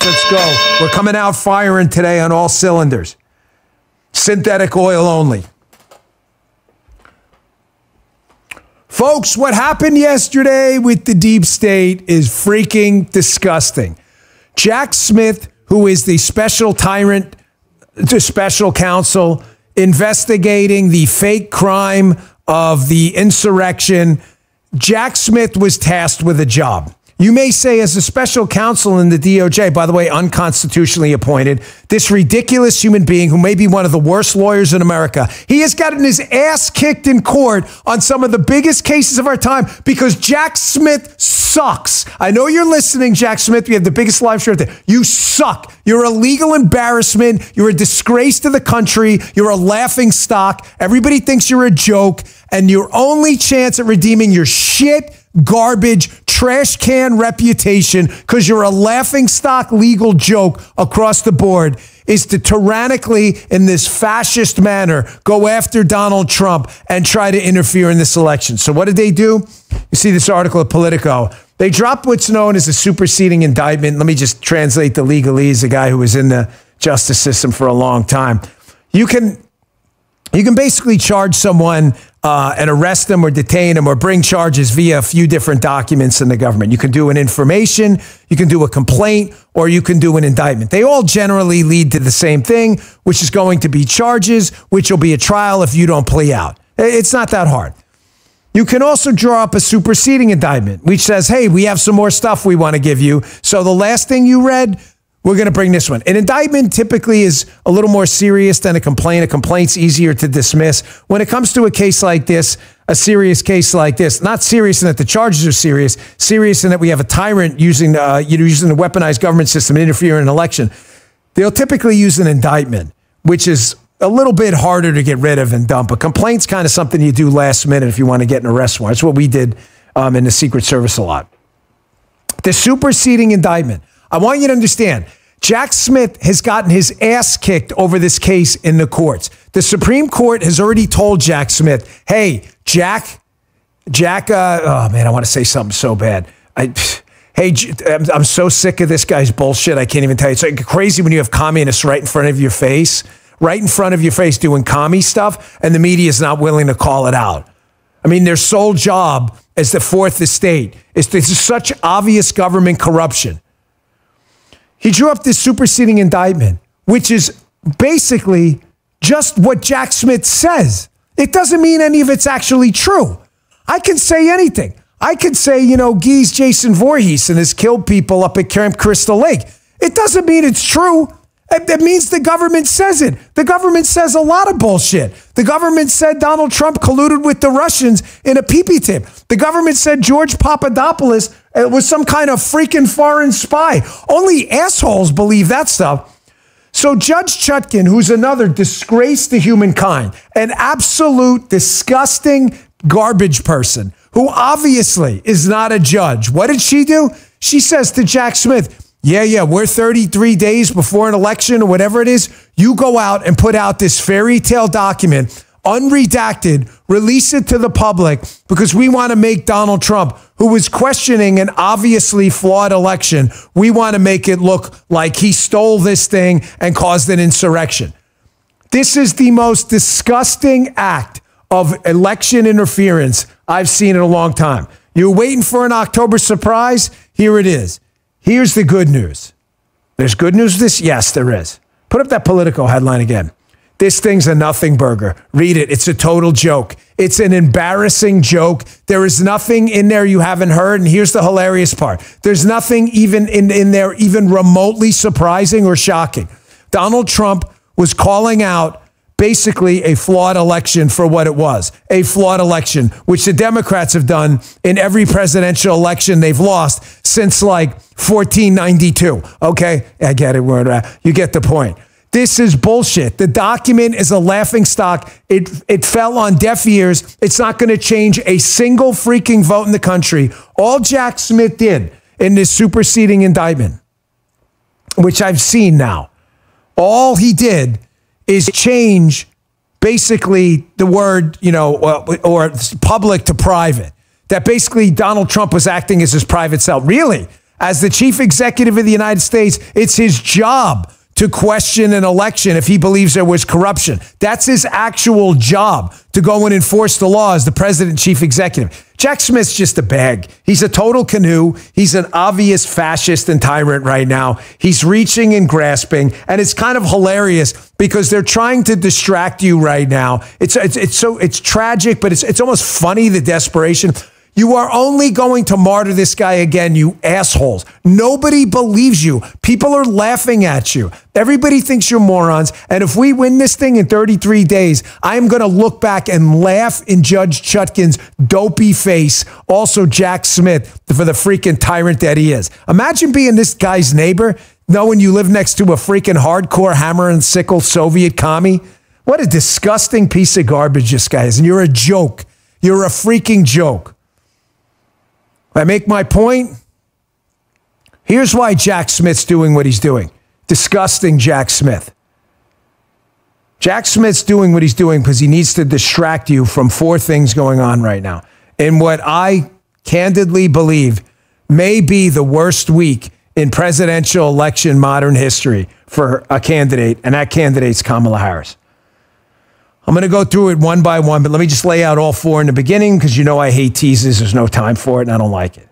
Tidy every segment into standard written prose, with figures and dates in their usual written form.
Let's go. We're coming out firing today on all cylinders. Synthetic oil only. Folks, what happened yesterday with the deep state is freaking disgusting. Jack Smith, who is the special tyrant to special counsel investigating the fake crime of the insurrection, Jack Smith was tasked with a job. You may say, as a special counsel in the DOJ, by the way, unconstitutionally appointed, this ridiculous human being who may be one of the worst lawyers in America, he has gotten his ass kicked in court on some of the biggest cases of our time because Jack Smith sucks. I know you're listening, Jack Smith. We have the biggest live show there. You suck. You're a legal embarrassment. You're a disgrace to the country. You're a laughing stock. Everybody thinks you're a joke. And your only chance at redeeming your shit, garbage, trash can reputation, because you're a laughing stock legal joke across the board, is to tyrannically, in this fascist manner, go after Donald Trump and try to interfere in this election. So what did they do? You see this article at Politico. They dropped what's known as a superseding indictment. Let me just translate the legalese, a guy who was in the justice system for a long time. You can basically charge someone and arrest them or detain them or bring charges via a few different documents in the government. You can do an information, you can do a complaint, or you can do an indictment. They all generally lead to the same thing, which is going to be charges, which will be a trial if you don't plea out. It's not that hard. You can also draw up a superseding indictment, which says, hey, we have some more stuff we want to give you. So the last thing you read, we're going to bring this one. An indictment typically is a little more serious than a complaint. A complaint's easier to dismiss. When it comes to a case like this, a serious case like this, not serious in that the charges are serious, serious in that we have a tyrant using the weaponized government system to interfere in an election, they'll typically use an indictment, which is a little bit harder to get rid of and dump. A complaint's kind of something you do last minute if you want to get an arrest warrant. That's what we did in the Secret Service a lot. The superseding indictment. I want you to understand, Jack Smith has gotten his ass kicked over this case in the courts. The Supreme Court has already told Jack Smith, hey, Jack, oh man, I want to say something so bad. I'm so sick of this guy's bullshit. I can't even tell you. It's like crazy when you have communists right in front of your face doing commie stuff, and the media is not willing to call it out. I mean, their sole job as the fourth estate is such obvious government corruption. He drew up this superseding indictment, which is basically just what Jack Smith says. It doesn't mean any of it's actually true. I can say anything. I could say, Guy's Jason Voorhees and has killed people up at Camp Crystal Lake. It doesn't mean it's true. It means the government says it. The government says a lot of bullshit. The government said Donald Trump colluded with the Russians in a pee-pee tip. The government said George Papadopoulos was some kind of freaking foreign spy. Only assholes believe that stuff. So Judge Chutkan, who's another disgrace to humankind, an absolute disgusting garbage person who obviously is not a judge. What did she do? She says to Jack Smith, yeah, we're 33 days before an election or whatever it is. You go out and put out this fairy tale document, unredacted, release it to the public because we want to make Donald Trump, who was questioning an obviously flawed election, we want to make it look like he stole this thing and caused an insurrection. This is the most disgusting act of election interference I've seen in a long time. You're waiting for an October surprise? Here it is. Here's the good news. There's good news with this? Yes, there is. Put up that Politico headline again. This thing's a nothing burger. Read it. It's a total joke. It's an embarrassing joke. There is nothing in there you haven't heard. And here's the hilarious part. There's nothing even in there even remotely surprising or shocking. Donald Trump was calling out basically a flawed election for what it was. A flawed election, which the Democrats have done in every presidential election they've lost since like 1492. Okay, I get it. You get the point. This is bullshit. The document is a laughingstock. It fell on deaf ears. It's not going to change a single freaking vote in the country. All Jack Smith did in this superseding indictment, which I've seen now, all he did is change basically the word, or public to private. That basically Donald Trump was acting as his private self. Really? As the chief executive of the United States, it's his job to question an election if he believes there was corruption. That's his actual job, to go and enforce the law as the president and chief executive. Jack Smith's just a bag. He's a total canoe. He's an obvious fascist and tyrant right now. He's reaching and grasping, and it's kind of hilarious because they're trying to distract you right now. It's tragic, but it's almost funny, the desperation. You are only going to martyr this guy again, you assholes. Nobody believes you. People are laughing at you. Everybody thinks you're morons. And if we win this thing in 33 days, I am going to look back and laugh in Judge Chutkan's dopey face. Also, Jack Smith, for the freaking tyrant that he is. Imagine being this guy's neighbor, knowing you live next to a freaking hardcore hammer and sickle Soviet commie. What a disgusting piece of garbage this guy is. And you're a joke. You're a freaking joke. I make my point. Here's why Jack Smith's doing what he's doing. Disgusting Jack Smith. Jack Smith's doing what he's doing because he needs to distract you from four things going on right now in what I candidly believe may be the worst week in presidential election modern history for a candidate, and that candidate's Kamala Harris. I'm going to go through it one by one, but let me just lay out all four in the beginning because you know I hate teases. There's no time for it, and I don't like it.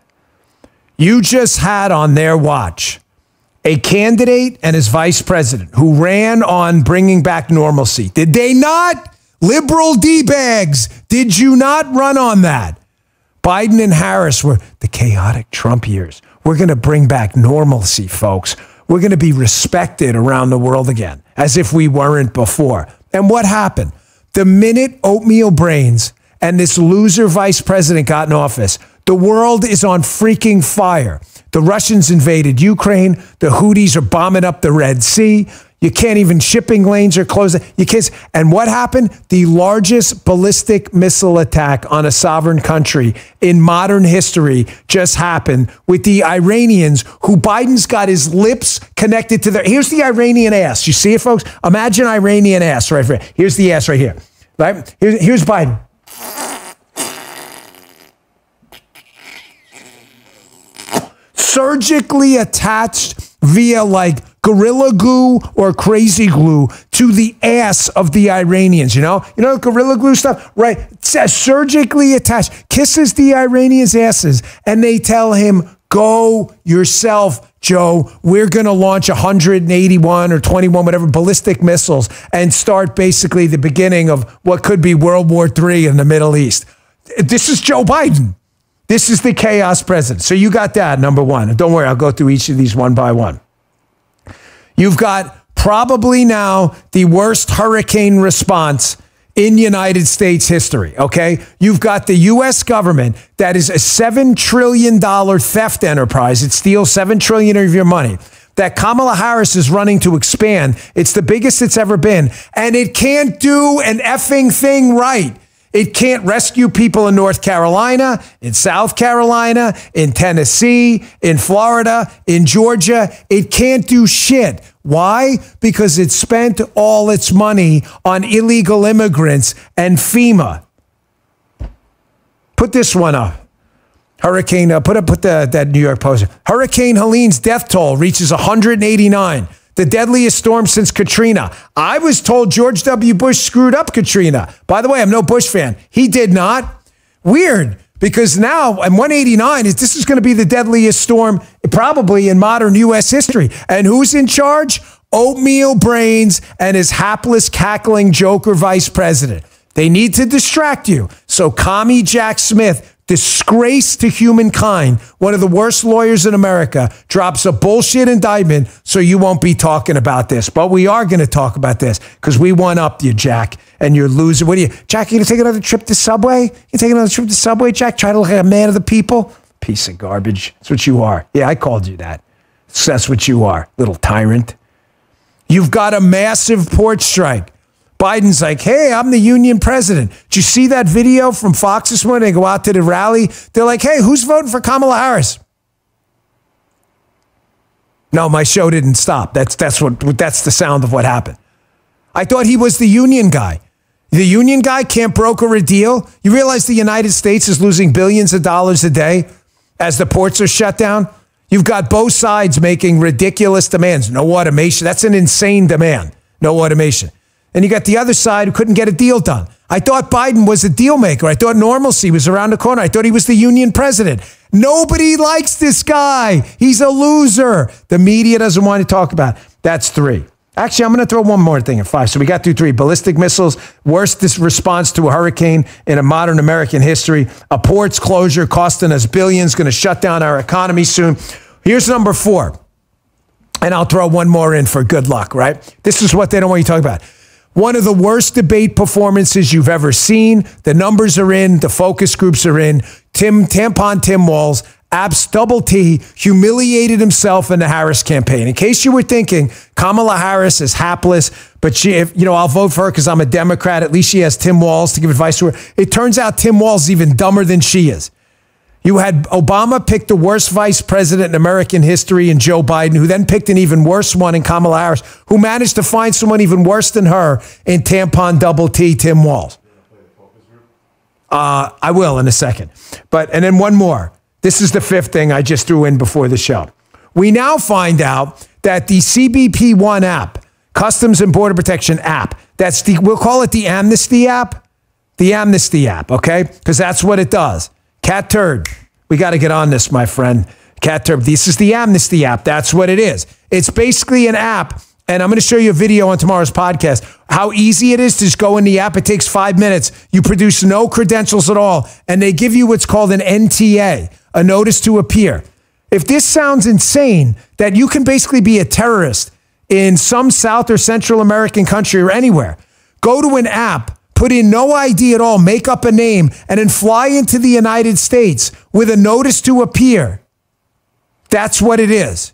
You just had on their watch a candidate and his vice president who ran on bringing back normalcy. Did they not? Liberal D-bags, did you not run on that? Biden and Harris were the chaotic Trump years. We're going to bring back normalcy, folks. We're going to be respected around the world again, as if we weren't before. And what happened? The minute oatmeal brains and this loser vice president got in office, the world is on freaking fire. The Russians invaded Ukraine. The Houthis are bombing up the Red Sea. You can't even, shipping lanes are closed. You can't. And what happened? The largest ballistic missile attack on a sovereign country in modern history just happened with the Iranians, who Biden's got his lips connected to their. Here's the Iranian ass. You see it, folks? Imagine Iranian ass right here. Here's the ass right here. Right? Here's Biden. Surgically attached via like Gorilla Glue or Crazy Glue to the ass of the Iranians, you know Gorilla Glue stuff, right? It's surgically attached, kisses the Iranians' asses, and they tell him, go yourself, Joe. We're going to launch 181 or 21, whatever, ballistic missiles and start basically the beginning of what could be World War III in the Middle East. This is Joe Biden. This is the chaos president. So you got that, number one. And don't worry, I'll go through each of these one by one. You've got probably now the worst hurricane response in United States history, okay? You've got the U.S. government that is a $7 trillion theft enterprise. It steals $7 trillion of your money that Kamala Harris is running to expand. It's the biggest it's ever been. And it can't do an effing thing right. It can't rescue people in North Carolina, in South Carolina, in Tennessee, in Florida, in Georgia. It can't do shit. Why? Because it spent all its money on illegal immigrants and FEMA. Put this one up. Hurricane, put that New York Post. Hurricane Helene's death toll reaches 189. The deadliest storm since Katrina. I was told George W. Bush screwed up Katrina. By the way, I'm no Bush fan. He did not. Weird, because now, and 189, this is going to be the deadliest storm probably in modern U.S. history. And who's in charge? Oatmeal brains and his hapless, cackling joker vice president. They need to distract you. So commie Jack Smith, disgrace to humankind, one of the worst lawyers in America, drops a bullshit indictment so you won't be talking about this. But we are going to talk about this because we one-upped you, Jack, and you're losing. What are you, Jack, you going to take another trip to Subway? You take another trip to Subway, Jack? Try to look like a man of the people? Piece of garbage. That's what you are. Yeah, I called you that. That's what you are, little tyrant. You've got a massive port strike. Biden's like, hey, I'm the union president. Did you see that video from Fox this morning? They go out to the rally. They're like, hey, who's voting for Kamala Harris? No, my show didn't stop. That's the sound of what happened. I thought he was the union guy. The union guy can't broker a deal. You realize the United States is losing billions of dollars a day as the ports are shut down? You've got both sides making ridiculous demands. No automation. That's an insane demand. No automation. And you got the other side who couldn't get a deal done. I thought Biden was a deal maker. I thought normalcy was around the corner. I thought he was the union president. Nobody likes this guy. He's a loser. The media doesn't want to talk about it. That's 3. Actually, I'm going to throw one more thing at 5. So we got through 3. Ballistic missiles, worst response to a hurricane in a modern American history. A port's closure costing us billions, going to shut down our economy soon. Here's number 4. And I'll throw one more in for good luck, right? This is what they don't want you to talk about. One of the worst debate performances you've ever seen. The numbers are in. The focus groups are in. Tampon Tim Walz, abs double T, humiliated himself in the Harris campaign. In case you were thinking, Kamala Harris is hapless, but I'll vote for her because I'm a Democrat. At least she has Tim Walz to give advice to her. It turns out Tim Walz is even dumber than she is. You had Obama pick the worst vice president in American history in Joe Biden, who then picked an even worse one in Kamala Harris, who managed to find someone even worse than her in Tampon Double T, Tim Walz. I will in a second. And then one more. This is the 5th thing I just threw in before the show. We now find out that the CBP One app, Customs and Border Protection app, we'll call it the Amnesty app. The Amnesty app, okay? Because that's what it does. Cat turd. We got to get on this, my friend. Cat turd. This is the Amnesty app. That's what it is. It's basically an app, and I'm going to show you a video on tomorrow's podcast, how easy it is to just go in the app. It takes 5 minutes. You produce no credentials at all, and they give you what's called an NTA, a notice to appear. If this sounds insane, that you can basically be a terrorist in some South or Central American country or anywhere, go to an app, put in no ID at all, make up a name, and then fly into the United States with a notice to appear. That's what it is.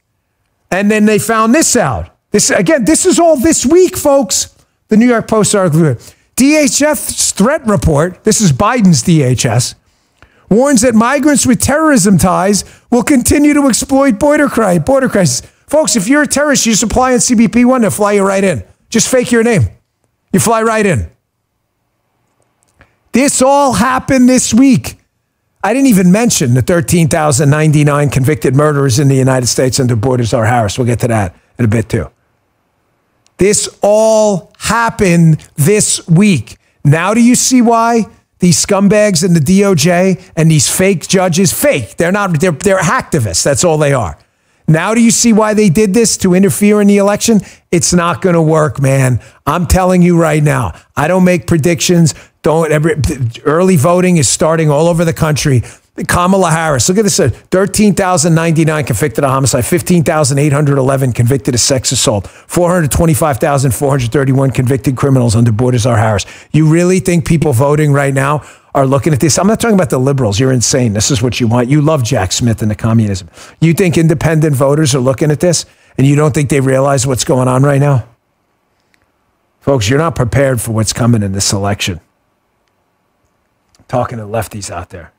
And then they found this out. This is all this week, folks. The New York Post article. DHS threat report, this is Biden's DHS, warns that migrants with terrorism ties will continue to exploit border crisis. Folks, if you're a terrorist, you just apply on CBP One, they'll fly you right in. Just fake your name. You fly right in. This all happened this week. I didn't even mention the 13,099 convicted murderers in the United States under Borders R. Harris. We'll get to that in a bit too. This all happened this week. Now do you see why these scumbags in the DOJ and these fake judges, fake, they're hacktivists. That's all they are. Now do you see why they did this to interfere in the election? It's not going to work, man. I'm telling you right now. I don't make predictions. Early voting is starting all over the country. Kamala Harris, look at this, 13,099 convicted of homicide, 15,811 convicted of sex assault, 425,431 convicted criminals under Borders R. Harris. You really think people voting right now are looking at this? I'm not talking about the liberals. You're insane. This is what you want. You love Jack Smith and the communism. You think independent voters are looking at this and you don't think they realize what's going on right now? Folks, you're not prepared for what's coming in this election. Talking to lefties out there.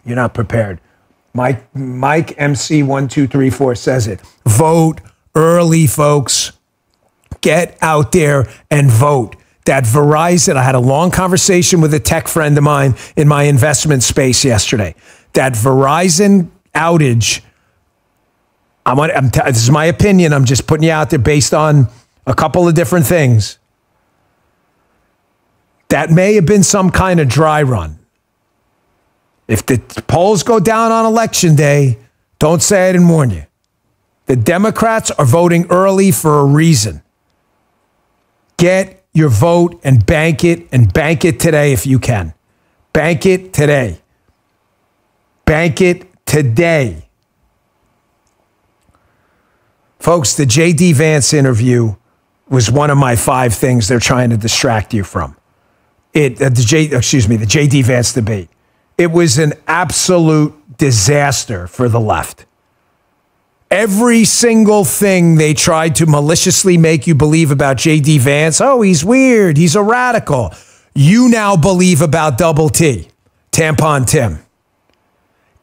You're not prepared. Mike MC1234 says it. Vote early, folks. Get out there and vote. That Verizon, I had a long conversation with a tech friend of mine in my investment space yesterday. That Verizon outage, this is my opinion, I'm just putting you out there based on a couple of different things. That may have been some kind of dry run. If the polls go down on election day, don't say I didn't warn you. The Democrats are voting early for a reason. Get your vote and bank it today if you can. Bank it today. Bank it today. Folks, the J.D. Vance interview was one of my 5 things they're trying to distract you from. The J.D. Vance debate. It was an absolute disaster for the left. Every single thing they tried to maliciously make you believe about J.D. Vance, oh, he's weird, he's a radical, you now believe about Double T, Tampon Tim.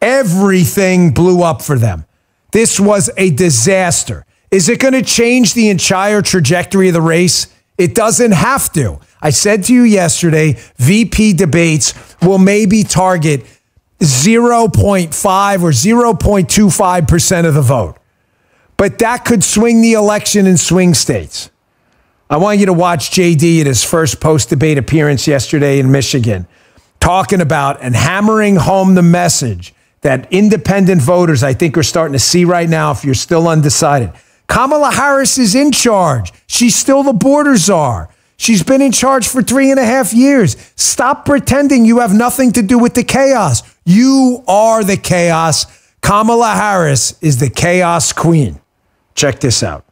Everything blew up for them. This was a disaster. Is it going to change the entire trajectory of the race? It doesn't have to. I said to you yesterday, VP debates will maybe target 0.5 or 0.25% of the vote. But that could swing the election in swing states. I want you to watch JD at his first post-debate appearance yesterday in Michigan, talking about and hammering home the message that independent voters, I think, are starting to see right now if you're still undecided. Kamala Harris is in charge. She's still the border czar. She's been in charge for 3.5 years. Stop pretending you have nothing to do with the chaos. You are the chaos. Kamala Harris is the chaos queen. Check this out.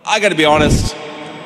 I got to be honest,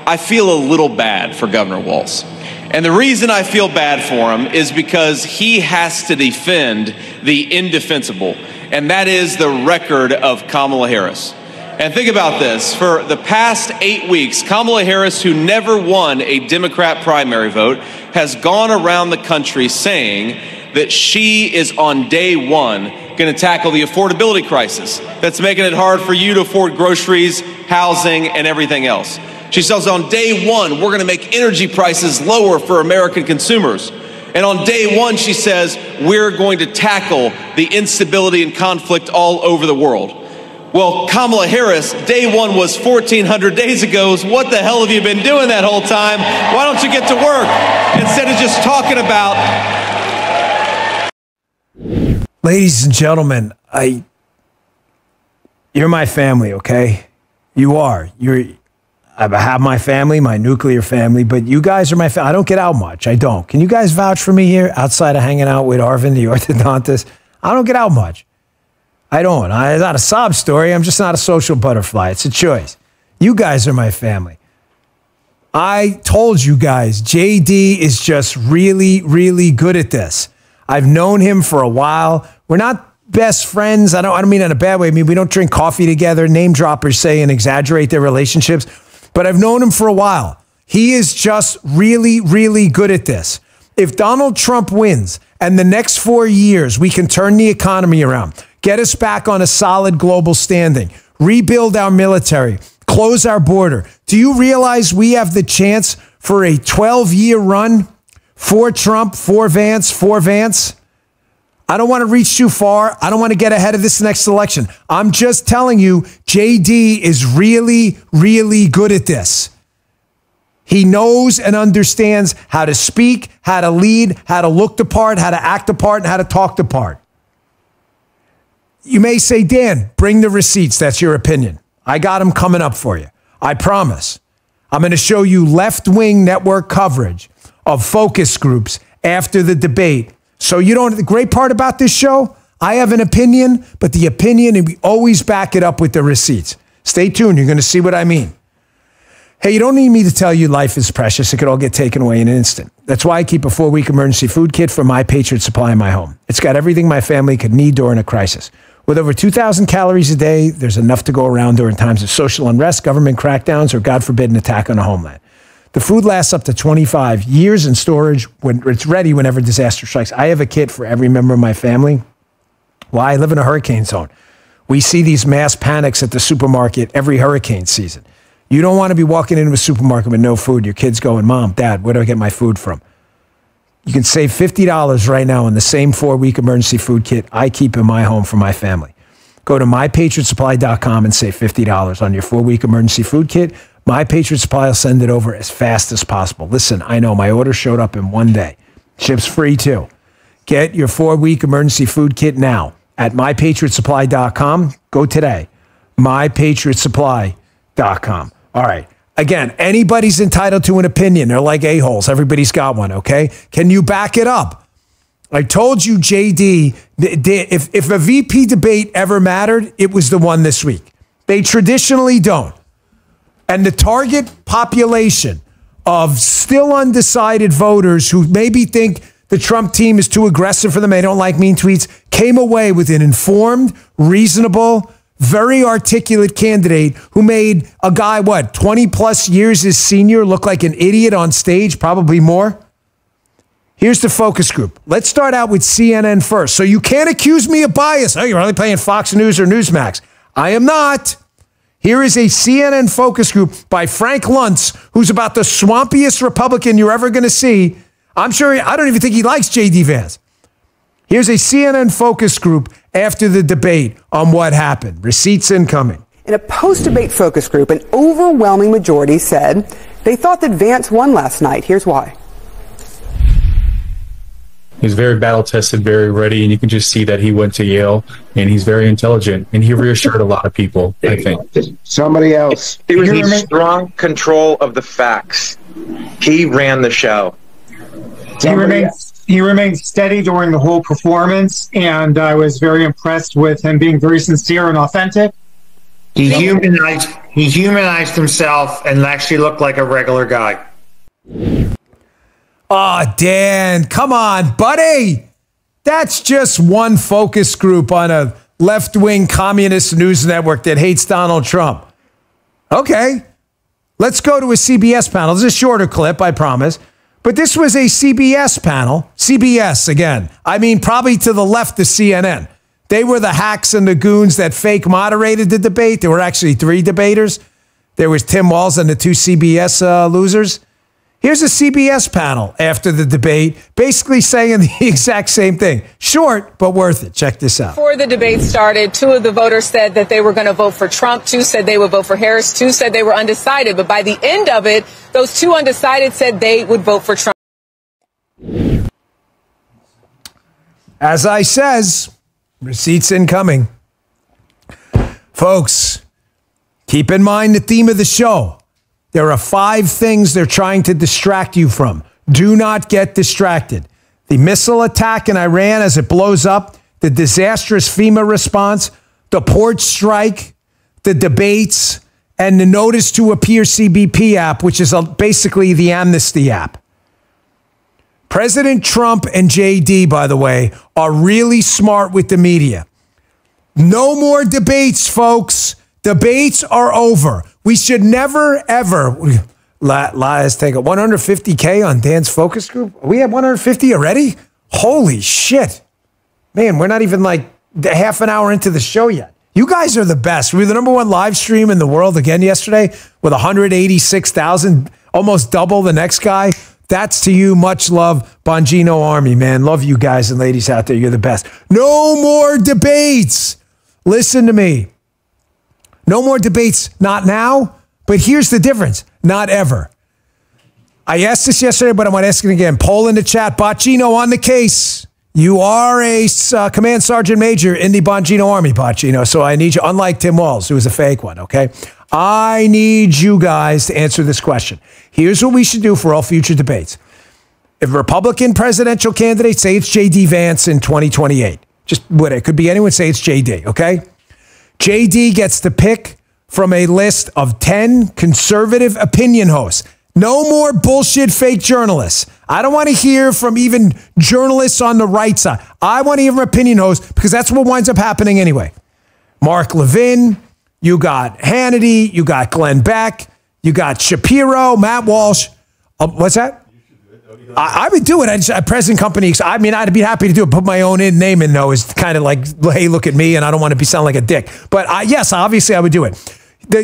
I feel a little bad for Governor Walz. And the reason I feel bad for him is because he has to defend the indefensible, and that is the record of Kamala Harris. And think about this. For the past 8 weeks, Kamala Harris, who never won a Democrat primary vote, has gone around the country saying that she is on day one going to tackle the affordability crisis that's making it hard for you to afford groceries, housing, and everything else. She says on day one, we're going to make energy prices lower for American consumers. And on day one, she says, we're going to tackle the instability and conflict all over the world. Well, Kamala Harris, day one was 1,400 days ago. What the hell have you been doing that whole time? Why don't you get to work instead of just talking about... Ladies and gentlemen, you're my family, okay? You are. I have my family, my nuclear family, but you guys are my family. I don't get out much. I don't. Can you guys vouch for me here outside of hanging out with Arvin, the orthodontist? I don't get out much. I don't. It's not a sob story. I'm just not a social butterfly. It's a choice. You guys are my family. I told you guys, JD is just really, really good at this. I've known him for a while. We're not best friends. I don't mean in a bad way. I mean, we don't drink coffee together. Name droppers say and exaggerate their relationships. But I've known him for a while. He is just really, really good at this. If Donald Trump wins and the next 4 years we can turn the economy around, get us back on a solid global standing, rebuild our military, close our border, do you realize we have the chance for a 12-year run for Trump, for Vance? I don't want to reach too far. I don't want to get ahead of this next election. I'm just telling you, JD is really, really good at this. He knows and understands how to speak, how to lead, how to look the part, how to act the part, and how to talk the part. You may say, Dan, bring the receipts. That's your opinion. I got them coming up for you. I promise. I'm going to show you left-wing network coverage of focus groups after the debate. So you don't, the great part about this show, I have an opinion, but the opinion, and we always back it up with the receipts. Stay tuned. You're going to see what I mean. Hey, you don't need me to tell you life is precious. It could all get taken away in an instant. That's why I keep a 4-week emergency food kit from My Patriot Supply in my home. It's got everything my family could need during a crisis. With over 2,000 calories a day, there's enough to go around during times of social unrest, government crackdowns, or God forbid, an attack on a homeland. The food lasts up to 25 years in storage when it's ready whenever disaster strikes. I have a kit for every member of my family. Well, I live in a hurricane zone. We see these mass panics at the supermarket every hurricane season. You don't want to be walking into a supermarket with no food. Your kid's going, Mom, Dad, where do I get my food from? You can save $50 right now on the same 4-week emergency food kit I keep in my home for my family. Go to mypatriotsupply.com and save $50 on your 4-week emergency food kit. My Patriot Supply will send it over as fast as possible. Listen, I know my order showed up in 1 day. Ship's free too. Get your 4-week emergency food kit now at mypatriotsupply.com. Go today. mypatriotsupply.com. All right. Again, anybody's entitled to an opinion. They're like a-holes. Everybody's got one, okay? Can you back it up? I told you, JD, if a VP debate ever mattered, it was the one this week. They traditionally don't. And the target population of still undecided voters who maybe think the Trump team is too aggressive for them, they don't like mean tweets, came away with an informed, reasonable, very articulate candidate who made a guy, 20 plus years his senior look like an idiot on stage, probably more. Here's the focus group. Let's start out with CNN first. So you can't accuse me of bias. Oh, you're only playing Fox News or Newsmax. I am not. Here is a CNN focus group by Frank Luntz, who's about the swampiest Republican you're ever going to see. I'm sure, I don't even think he likes J.D. Vance. Here's a CNN focus group after the debate on what happened. Receipts incoming. In a post-debate focus group, an overwhelming majority said they thought that Vance won last night. Here's why. He's very battle-tested, very ready, and you can just see that he went to Yale, and he's very intelligent, and he reassured a lot of people, I think. Somebody else. It was a strong control of the facts. He ran the show. He remained steady during the whole performance, and I was very impressed with him being very sincere and authentic. He humanized himself and actually looked like a regular guy. Oh, Dan, come on, buddy. That's just one focus group on a left-wing communist news network that hates Donald Trump. Okay, let's go to a CBS panel. This is a shorter clip, I promise. But this was a CBS panel. CBS, again. I mean, probably to the left of CNN. They were the hacks and the goons that fake moderated the debate. There were actually 3 debaters. There was Tim Walz and the 2 CBS losers. Here's a CBS panel after the debate, basically saying the exact same thing. Short, but worth it. Check this out. Before the debate started, 2 of the voters said that they were going to vote for Trump. 2 said they would vote for Harris. 2 said they were undecided. But by the end of it, those 2 undecided said they would vote for Trump. As I says, receipts incoming. Folks, keep in mind the theme of the show. There are 5 things they're trying to distract you from. Do not get distracted. The missile attack in Iran as it blows up, the disastrous FEMA response, the port strike, the debates, and the notice to appear CBP app, which is basically the amnesty app. President Trump and JD, by the way, are really smart with the media. No more debates, folks. Debates are over. We should never, ever. Let's take a 150K on Dan's focus group. Are we at 150 already? Holy shit. Man, we're not even like half an hour into the show yet. You guys are the best. We were the #1 live stream in the world again yesterday with 186,000, almost double the next guy. That's to you. Much love, Bongino Army, man. Love you guys and ladies out there. You're the best. No more debates. Listen to me. No more debates, not now, but here's the difference, not ever. I asked this yesterday, but I'm going to ask it again. Poll in the chat, Bongino on the case. You are a command sergeant major in the Bongino Army, Bongino, so I need you, unlike Tim Walz, who was a fake one, okay? I need you guys to answer this question. Here's what we should do for all future debates. If a Republican presidential candidate, say it's J.D. Vance in 2028, just what it could be anyone, say it's J.D., okay? JD gets to pick from a list of 10 conservative opinion hosts. No more bullshit fake journalists. I don't want to hear from even journalists on the right side. I want to hear from opinion hosts because that's what winds up happening anyway. Mark Levin, you got Hannity, you got Glenn Beck, you got Shapiro, Matt Walsh. What's that? I would do it. A present company. I mean, I'd be happy to do it. Put my own name in, though, is kind of like, hey, look at me, and I don't want to sound like a dick. But yes, obviously, I would do it. The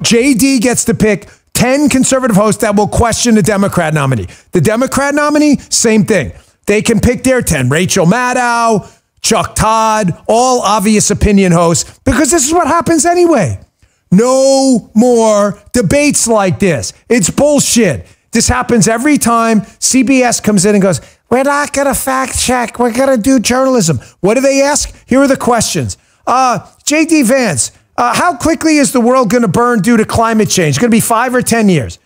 JD gets to pick 10 conservative hosts that will question the Democrat nominee. The Democrat nominee, same thing. They can pick their 10. Rachel Maddow, Chuck Todd, all obvious opinion hosts, because this is what happens anyway. No more debates like this. It's bullshit. This happens every time CBS comes in and goes, we're not going to fact check. We're going to do journalism. What do they ask? Here are the questions. J.D. Vance, how quickly is the world going to burn due to climate change? It's going to be 5 or 10 years.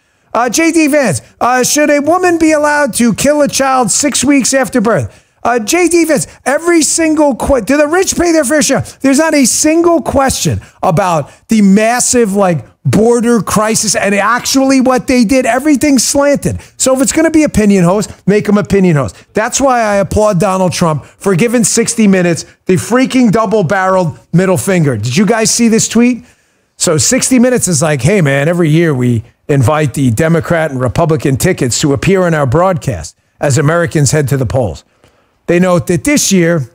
J.D. Vance, should a woman be allowed to kill a child 6 weeks after birth? J.D. Vance, every single question. Do the rich pay their fair share? There's not a single question about the massive, border crisis and actually what they did. Everything's slanted. So if it's going to be opinion host, make them opinion host. That's why I applaud Donald Trump for giving 60 Minutes the freaking double-barreled middle finger. Did you guys see this tweet? So 60 Minutes is like, hey, man, every year we invite the Democrat and Republican tickets to appear in our broadcast as Americans head to the polls. They note that this year,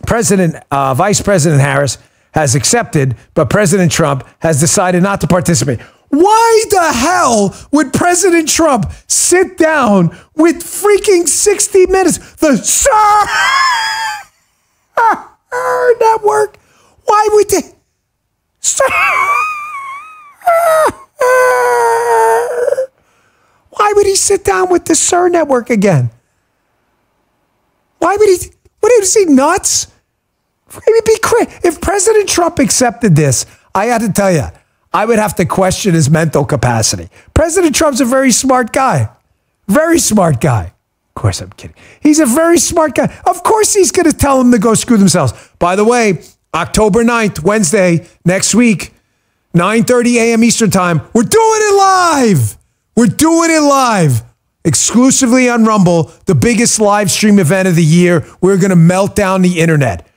Vice President Harris has accepted, but President Trump has decided not to participate. Why the hell would President Trump sit down with freaking 60 Minutes, the Sir Network? Why would they? Why would he sit down with the Sir Network again? Why would he? What is he, nuts? It'd be crazy. If President Trump accepted this, I had to tell you, I would have to question his mental capacity. President Trump's a very smart guy. Very smart guy. Of course, I'm kidding. He's a very smart guy. Of course, he's going to tell them to go screw themselves. By the way, October 9th, Wednesday, next week, 9:30 a.m. Eastern Time, we're doing it live. We're doing it live. Exclusively on Rumble, the biggest live stream event of the year. We're going to melt down the internet.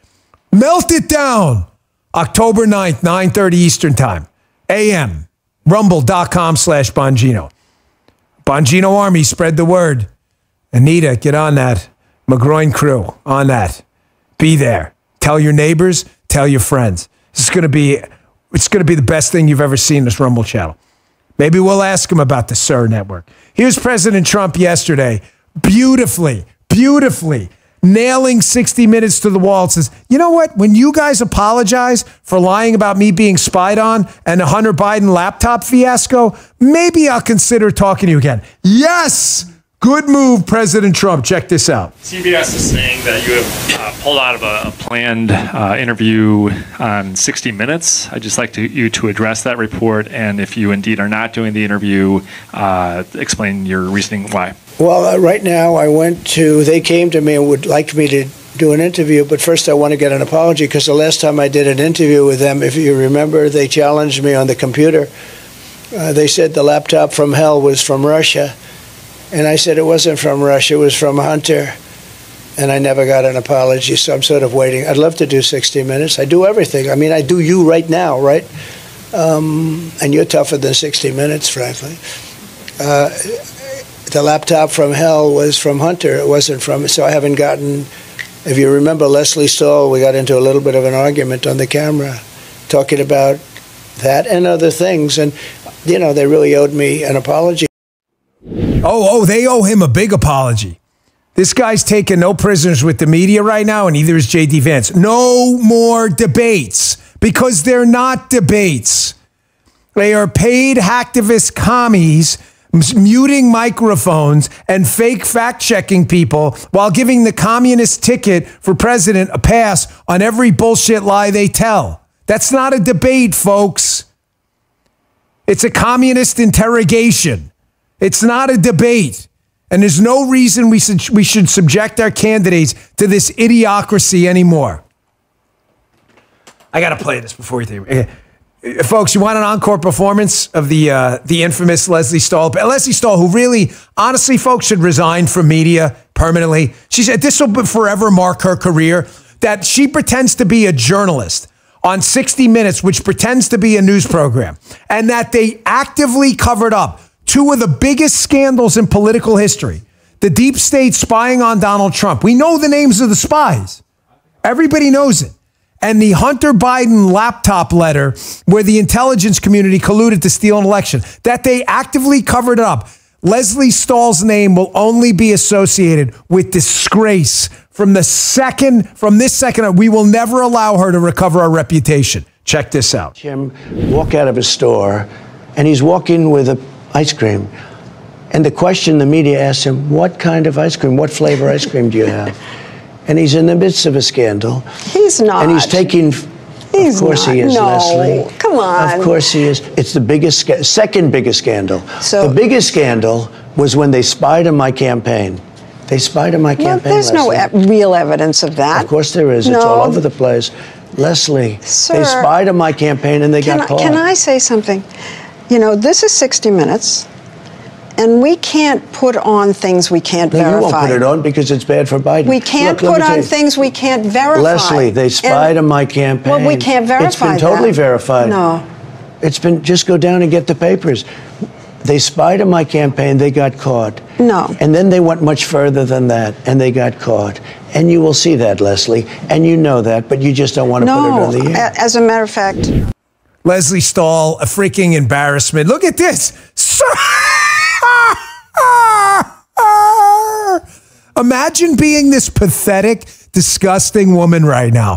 Melt it down. October 9th, 9:30 Eastern Time. AM. Rumble.com/Bongino. Bongino Army, spread the word. Anita, get on that. McGroin crew, on that. Be there. Tell your neighbors. Tell your friends. It's going to be the best thing you've ever seen, this Rumble channel. Maybe we'll ask him about the Sir Network. Here's President Trump yesterday, beautifully nailing 60 Minutes to the wall. It says, you know what? When you guys apologize for lying about me being spied on and the Hunter Biden laptop fiasco, maybe I'll consider talking to you again. Yes! Good move, President Trump. Check this out. CBS is saying that you have pulled out of a planned interview on 60 Minutes. I'd just like you to address that report, and if you indeed are not doing the interview, explain your reasoning why. Well, right now they came to me and would like me to do an interview, but first I want to get an apology because the last time I did an interview with them, if you remember, they challenged me on the computer. They said the laptop from hell was from Russia. And I said it wasn't from Russia, it was from Hunter. And I never got an apology, so I'm sort of waiting. I'd love to do 60 Minutes. I do everything. I mean, I do you right now, right? And you're tougher than 60 Minutes, frankly. The laptop from hell was from Hunter. It wasn't from, so I haven't gotten, if you remember Leslie Stahl, we got into a little bit of an argument on the camera talking about that and other things. And, you know, they really owed me an apology. Oh, they owe him a big apology. This guy's taking no prisoners with the media right now, and neither is J.D. Vance. No more debates, because they're not debates. They are paid hacktivist commies muting microphones and fake fact-checking people while giving the communist ticket for president a pass on every bullshit lie they tell. That's not a debate, folks. It's a communist interrogation. It's not a debate. And there's no reason we should subject our candidates to this idiocracy anymore. I got to play this before we take it. Folks, you want an encore performance of the infamous Leslie Stahl? Leslie Stahl, who really, honestly, folks, should resign from media permanently. She said this will forever mark her career, that she pretends to be a journalist on 60 Minutes, which pretends to be a news program, and that they actively covered up two of the biggest scandals in political history. The deep state spying on Donald Trump. We know the names of the spies. Everybody knows it. And the Hunter Biden laptop letter where the intelligence community colluded to steal an election. That they actively covered it up. Leslie Stahl's name will only be associated with disgrace from this second on. We will never allow her to recover our reputation. Check this out. Him walk out of a store, and he's walking with a ice cream. And the question the media asks him, what kind of ice cream? What flavor ice cream do you have? And he's in the midst of a scandal. He's not. And he's taking, of course he is, no. Leslie. Come on. Of course he is. It's the biggest, second biggest scandal. So, the biggest scandal was when they spied on my campaign. They spied on my campaign. There's no real evidence of that. Of course there is. No. It's all over the place. Leslie, Sir, they spied on my campaign and they got caught. Can I say something? You know, this is 60 Minutes, and we can't put on things we can't verify. You won't put it on because it's bad for Biden. We can't put on things we can't verify. Leslie, they spied on my campaign. Well, we can't verify It's been totally verified. No. It's been, just go down and get the papers. They spied on my campaign, they got caught. No. And then they went much further than that, and they got caught. And you will see that, Leslie, and you know that, but you just don't want to put it on the air. As a matter of fact. Leslie Stahl, a freaking embarrassment. Look at this. Imagine being this pathetic, disgusting woman right now,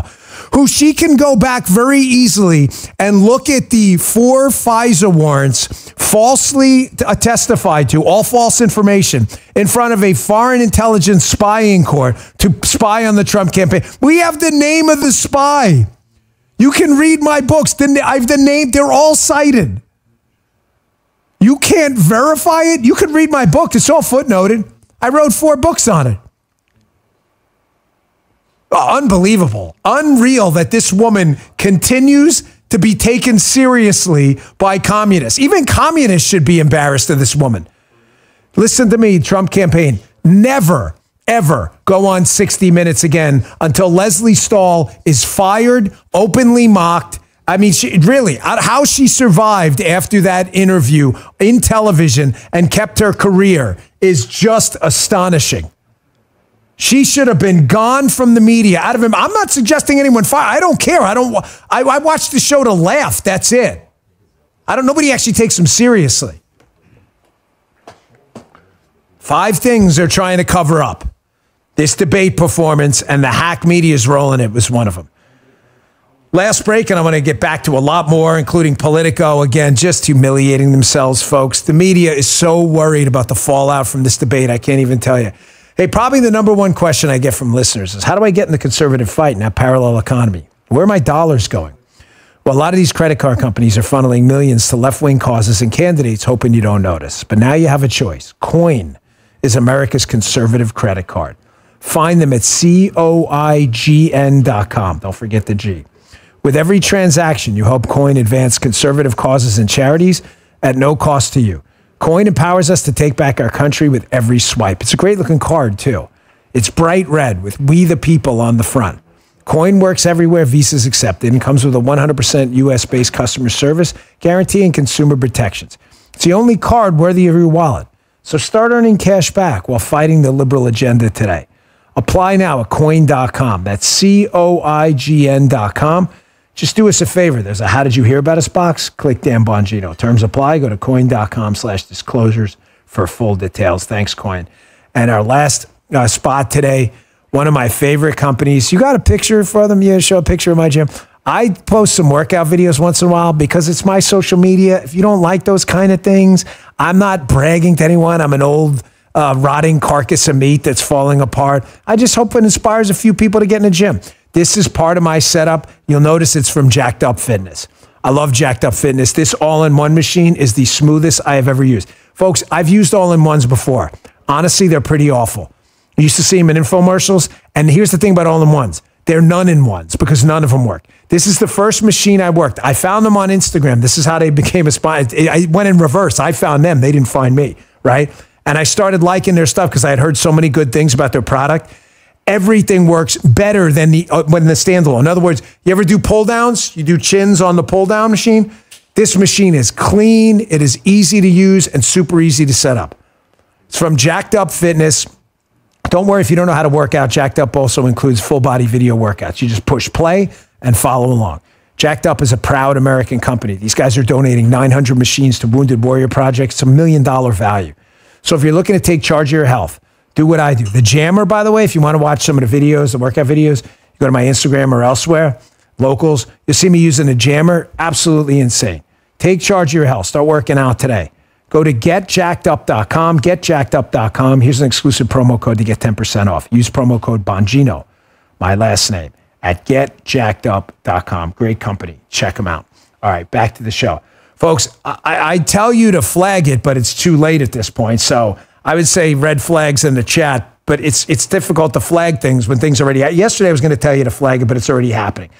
who she can go back very easily and look at the 4 FISA warrants falsely testified to, all false information, in front of a foreign intelligence spying court to spy on the Trump campaign. We have the name of the spy. You can read my books. I have the name. They're all cited. You can't verify it? You can read my book. It's all footnoted. I wrote 4 books on it. Oh, unbelievable. Unreal that this woman continues to be taken seriously by communists. Even communists should be embarrassed of this woman. Listen to me, Trump campaign. Never, ever go on 60 Minutes again until Leslie Stahl is fired, openly mocked. I mean, how she survived after that interview in television and kept her career is just astonishing. She should have been gone from the media, out of him. I'm not suggesting anyone fire. I don't care. I watch the show to laugh. That's it. Nobody actually takes him seriously. 5 things they're trying to cover up. This debate performance and the hack media's role in it was one of them. Last break, and I'm going to get back to a lot more, including Politico. Again, just humiliating themselves, folks. The media is so worried about the fallout from this debate, I can't even tell you. Hey, probably the number one question I get from listeners is, how do I get in the conservative fight in that parallel economy? Where are my dollars going? Well, a lot of these credit card companies are funneling millions to left-wing causes and candidates, hoping you don't notice. But now you have a choice. Coin is America's conservative credit card. Find them at COIGN.com. Don't forget the G. With every transaction, you help Coin advance conservative causes and charities at no cost to you. Coin empowers us to take back our country with every swipe. It's a great-looking card, too. It's bright red with We the People on the front. Coin works everywhere Visa's accepted and comes with a 100% U.S.-based customer service guarantee and consumer protections. It's the only card worthy of your wallet. So start earning cash back while fighting the liberal agenda today. Apply now at Coin.com. That's COIGN.com. Just do us a favor. There's a How Did You Hear About Us box. Click Dan Bongino. Terms apply. Go to coin.com/disclosures for full details. Thanks, Coin. And our last spot today, one of my favorite companies. You got a picture for them? Yeah, show a picture of my gym. I post some workout videos once in a while because it's my social media. If you don't like those kind of things, I'm not bragging to anyone. I'm an old rotting carcass of meat that's falling apart. I just hope it inspires a few people to get in the gym. This is part of my setup. You'll notice it's from Jacked Up Fitness. I love Jacked Up Fitness. This all-in-one machine is the smoothest I have ever used. Folks, I've used all-in-ones before. Honestly, they're pretty awful. I used to see them in infomercials, and here's the thing about all-in-ones. They're none-in-ones because none of them work. This is the first machine I worked. I found them on Instagram. This is how they became a sponsor. I went in reverse. I found them. They didn't find me, right? And I started liking their stuff because I had heard so many good things about their product. Everything works better than the standalone. In other words, you ever do pull downs? You do chins on the pull down machine? This machine is clean. It is easy to use and super easy to set up. It's from Jacked Up Fitness. Don't worry if you don't know how to work out. Jacked Up also includes full body video workouts. You just push play and follow along. Jacked Up is a proud American company. These guys are donating 900 machines to Wounded Warrior Project. It's $1 million value. So if you're looking to take charge of your health, do what I do. The Jammer, by the way, if you want to watch some of the videos, the workout videos, you go to my Instagram or elsewhere, locals, you'll see me using the Jammer. Absolutely insane. Take charge of your health. Start working out today. Go to getjackedup.com, getjackedup.com. Here's an exclusive promo code to get 10% off. Use promo code Bongino, my last name, at getjackedup.com. Great company. Check them out. All right, back to the show. Folks, I tell you to flag it, but it's too late at this point. So I would say red flags in the chat, but it's difficult to flag things when things already happen. Yesterday I was going to tell you to flag it, but it's already happening.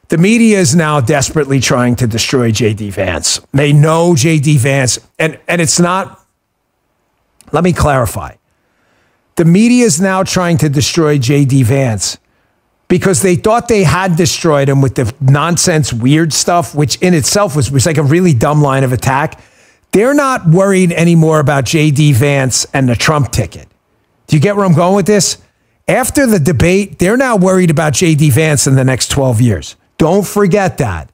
The media is now desperately trying to destroy J.D. Vance. They know J.D. Vance, and it's not, let me clarify. The media is now trying to destroy J.D. Vance because they thought they had destroyed him with the nonsense weird stuff, which in itself was like a really dumb line of attack. They're not worried anymore about J.D. Vance and the Trump ticket. Do you get where I'm going with this? After the debate, they're now worried about J.D. Vance in the next 12 years. Don't forget that.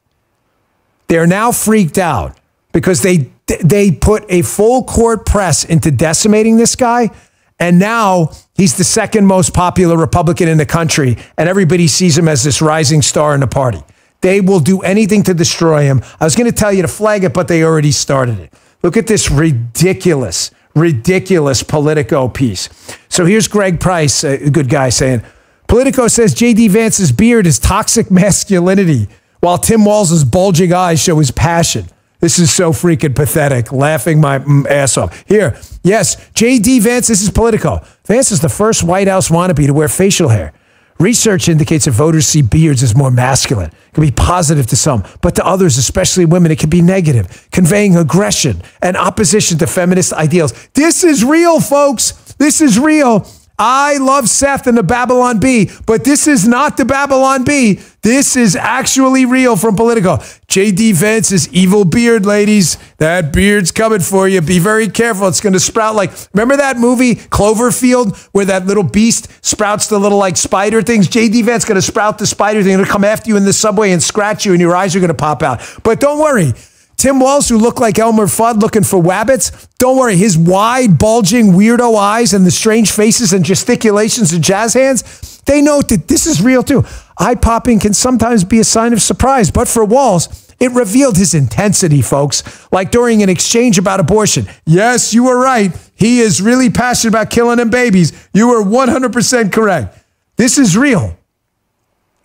They're now freaked out because they put a full court press into decimating this guy. And now he's the second most popular Republican in the country. And everybody sees him as this rising star in the party. They will do anything to destroy him. I was going to tell you to flag it, but they already started it. Look at this ridiculous Politico piece. So here's Greg Price, a good guy, saying, Politico says J.D. Vance's beard is toxic masculinity, while Tim Walz's bulging eyes show his passion. This is so freaking pathetic. Laughing my ass off. Here, yes, J.D. Vance, this is Politico. Vance is the first White House wannabe to wear facial hair. Research indicates that voters see beards as more masculine. It can be positive to some, but to others, especially women, it can be negative, conveying aggression and opposition to feminist ideals. This is real, folks. This is real. I love Seth and the Babylon Bee, but this is not the Babylon Bee. This is actually real from Politico. J.D. Vance's evil beard, ladies. That beard's coming for you. Be very careful. It's going to sprout like, remember that movie, Cloverfield, where that little beast sprouts the little like spider things? J.D. Vance going to sprout the spider thing. It'll come after you in the subway and scratch you and your eyes are going to pop out. But don't worry. Tim Walz, who looked like Elmer Fudd looking for wabbits, don't worry, his wide, bulging, weirdo eyes and the strange faces and gesticulations and jazz hands, they note that this is real too. Eye popping can sometimes be a sign of surprise, but for Walz, it revealed his intensity, folks, like during an exchange about abortion. Yes, you were right. He is really passionate about killing them babies. You were 100% correct. This is real.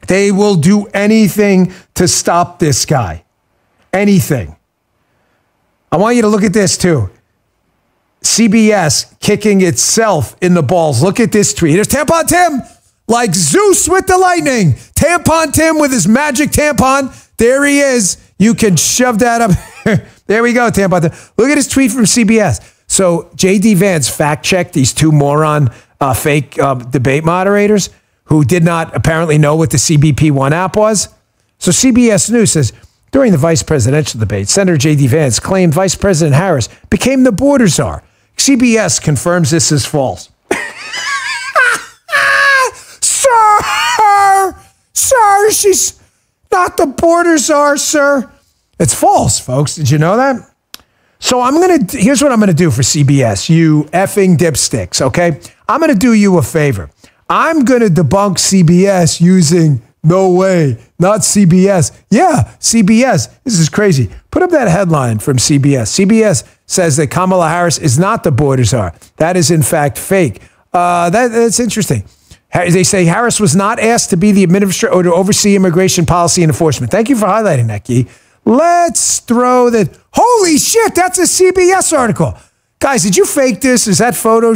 They will do anything to stop this guy. Anything. I want you to look at this too. CBS kicking itself in the balls. Look at this tweet. There's Tampon Tim, like Zeus with the lightning. Tampon Tim with his magic tampon. There he is. You can shove that up. There we go, Tampon Tim. Look at his tweet from CBS. So J.D. Vance fact-checked these two moron fake debate moderators who did not apparently know what the CBP1 app was. So CBS News says, during the vice presidential debate, Senator J.D. Vance claimed Vice President Harris became the border czar. CBS confirms this is false. Sir, she's not the border czar, sir. It's false, folks. Did you know that? So here's what I'm going to do for CBS, you effing dipsticks, okay? I'm going to do you a favor. I'm going to debunk CBS using no way, not CBS. Yeah, CBS. This is crazy. Put up that headline from CBS. CBS says that Kamala Harris is not the border czar. That is, in fact, fake. That's interesting. They say Harris was not asked to be the administrator or to oversee immigration policy and enforcement. Thank you for highlighting that, Guy. Let's throw that. Holy shit, that's a CBS article. Guys, did you fake this? Is that photo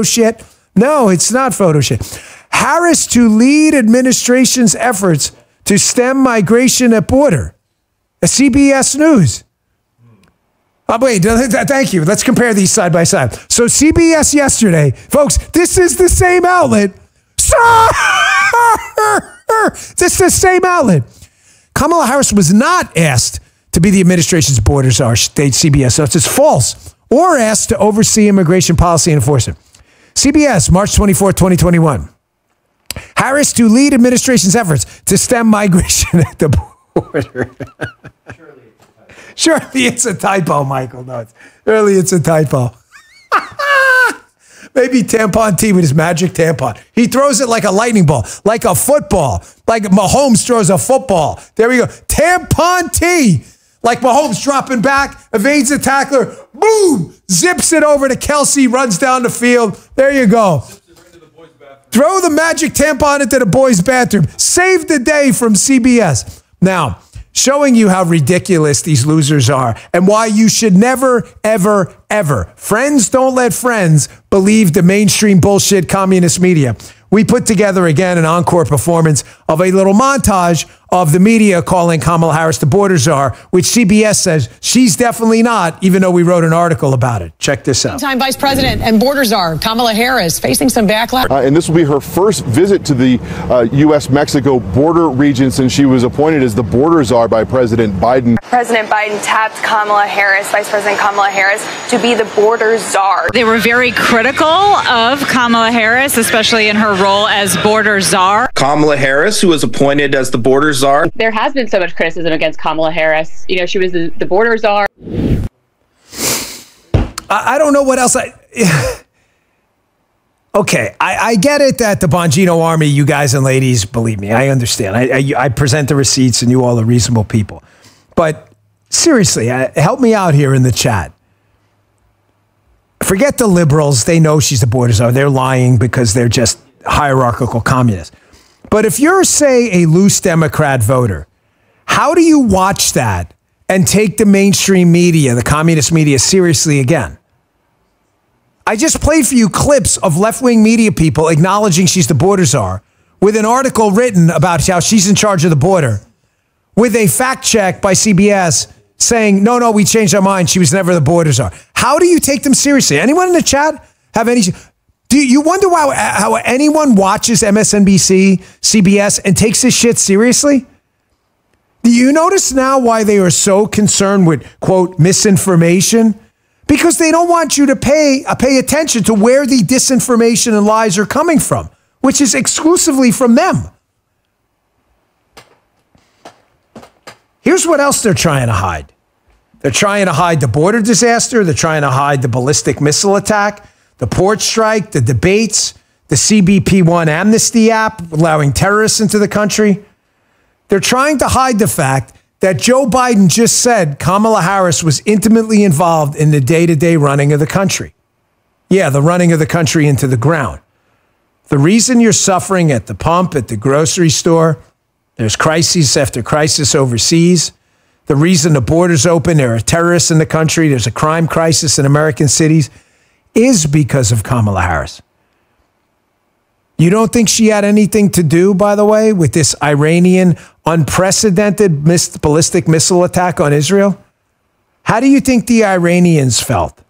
shit? No, it's not photo shit. Harris to lead administration's efforts to stem migration at border. A CBS News. Oh, wait, thank you. Let's compare these side by side. So CBS yesterday, folks, this is the same outlet. This is the same outlet. Kamala Harris was not asked to be the administration's border czar, state CBS. So it's false. Or asked to oversee immigration policy and enforcement. CBS, March 24, 2021. Harris to lead administration's efforts to stem migration at the border. Surely it's a typo, Michael. No, surely it's a typo. Maybe Tampon T with his magic tampon. He throws it like a lightning ball, like a football, like Mahomes throws a football. There we go. Tampon T, like Mahomes dropping back, evades the tackler, boom, zips it over to Kelsey, runs down the field. There you go. Throw the magic tampon into the boys' bathroom. Save the day from CBS. Now, showing you how ridiculous these losers are and why you should never, ever, ever, friends don't let friends believe the mainstream bullshit communist media. We put together again an encore performance of a little montage of the media calling Kamala Harris the border czar, which CBS says she's definitely not, even though we wrote an article about it. Check this out. Time Vice President and border czar Kamala Harris facing some backlash. And this will be her first visit to the U.S.-Mexico border region since she was appointed as the border czar by President Biden. President Biden tapped Kamala Harris, Vice President Kamala Harris, to be the border czar. They were very critical of Kamala Harris, especially in her role as border czar. Kamala Harris, who was appointed as the border czar czar. There has been so much criticism against Kamala Harris. You know, she was the border czar. I don't know what else Okay, I get it that the Bongino Army, you guys and ladies, believe me, I understand. I present the receipts and you all are reasonable people. But seriously, help me out here in the chat. Forget the liberals. They know she's the border czar. They're lying because they're just hierarchical communists. But if you're, say, a loose Democrat voter, how do you watch that and take the mainstream media, the communist media, seriously again? I just played for you clips of left-wing media people acknowledging she's the border czar with an article written about how she's in charge of the border with a fact check by CBS saying, no, we changed our mind. She was never the border czar. How do you take them seriously? Anyone in the chat have any? Do you wonder how anyone watches MSNBC, CBS, and takes this shit seriously? Do you notice now why they are so concerned with, quote, misinformation? Because they don't want you to pay attention to where the disinformation and lies are coming from, which is exclusively from them. Here's what else they're trying to hide. They're trying to hide the border disaster. They're trying to hide the ballistic missile attack, the port strike, the debates, the CBP-1 amnesty app, allowing terrorists into the country. They're trying to hide the fact that Joe Biden just said Kamala Harris was intimately involved in the day-to-day running of the country. Yeah, the running of the country into the ground. The reason you're suffering at the pump, at the grocery store, there's crises after crisis overseas. The reason the border's open, there are terrorists in the country, there's a crime crisis in American cities, is because of Kamala Harris. You don't think she had anything to do, by the way, with this Iranian unprecedented ballistic missile attack on Israel? How do you think the Iranians felt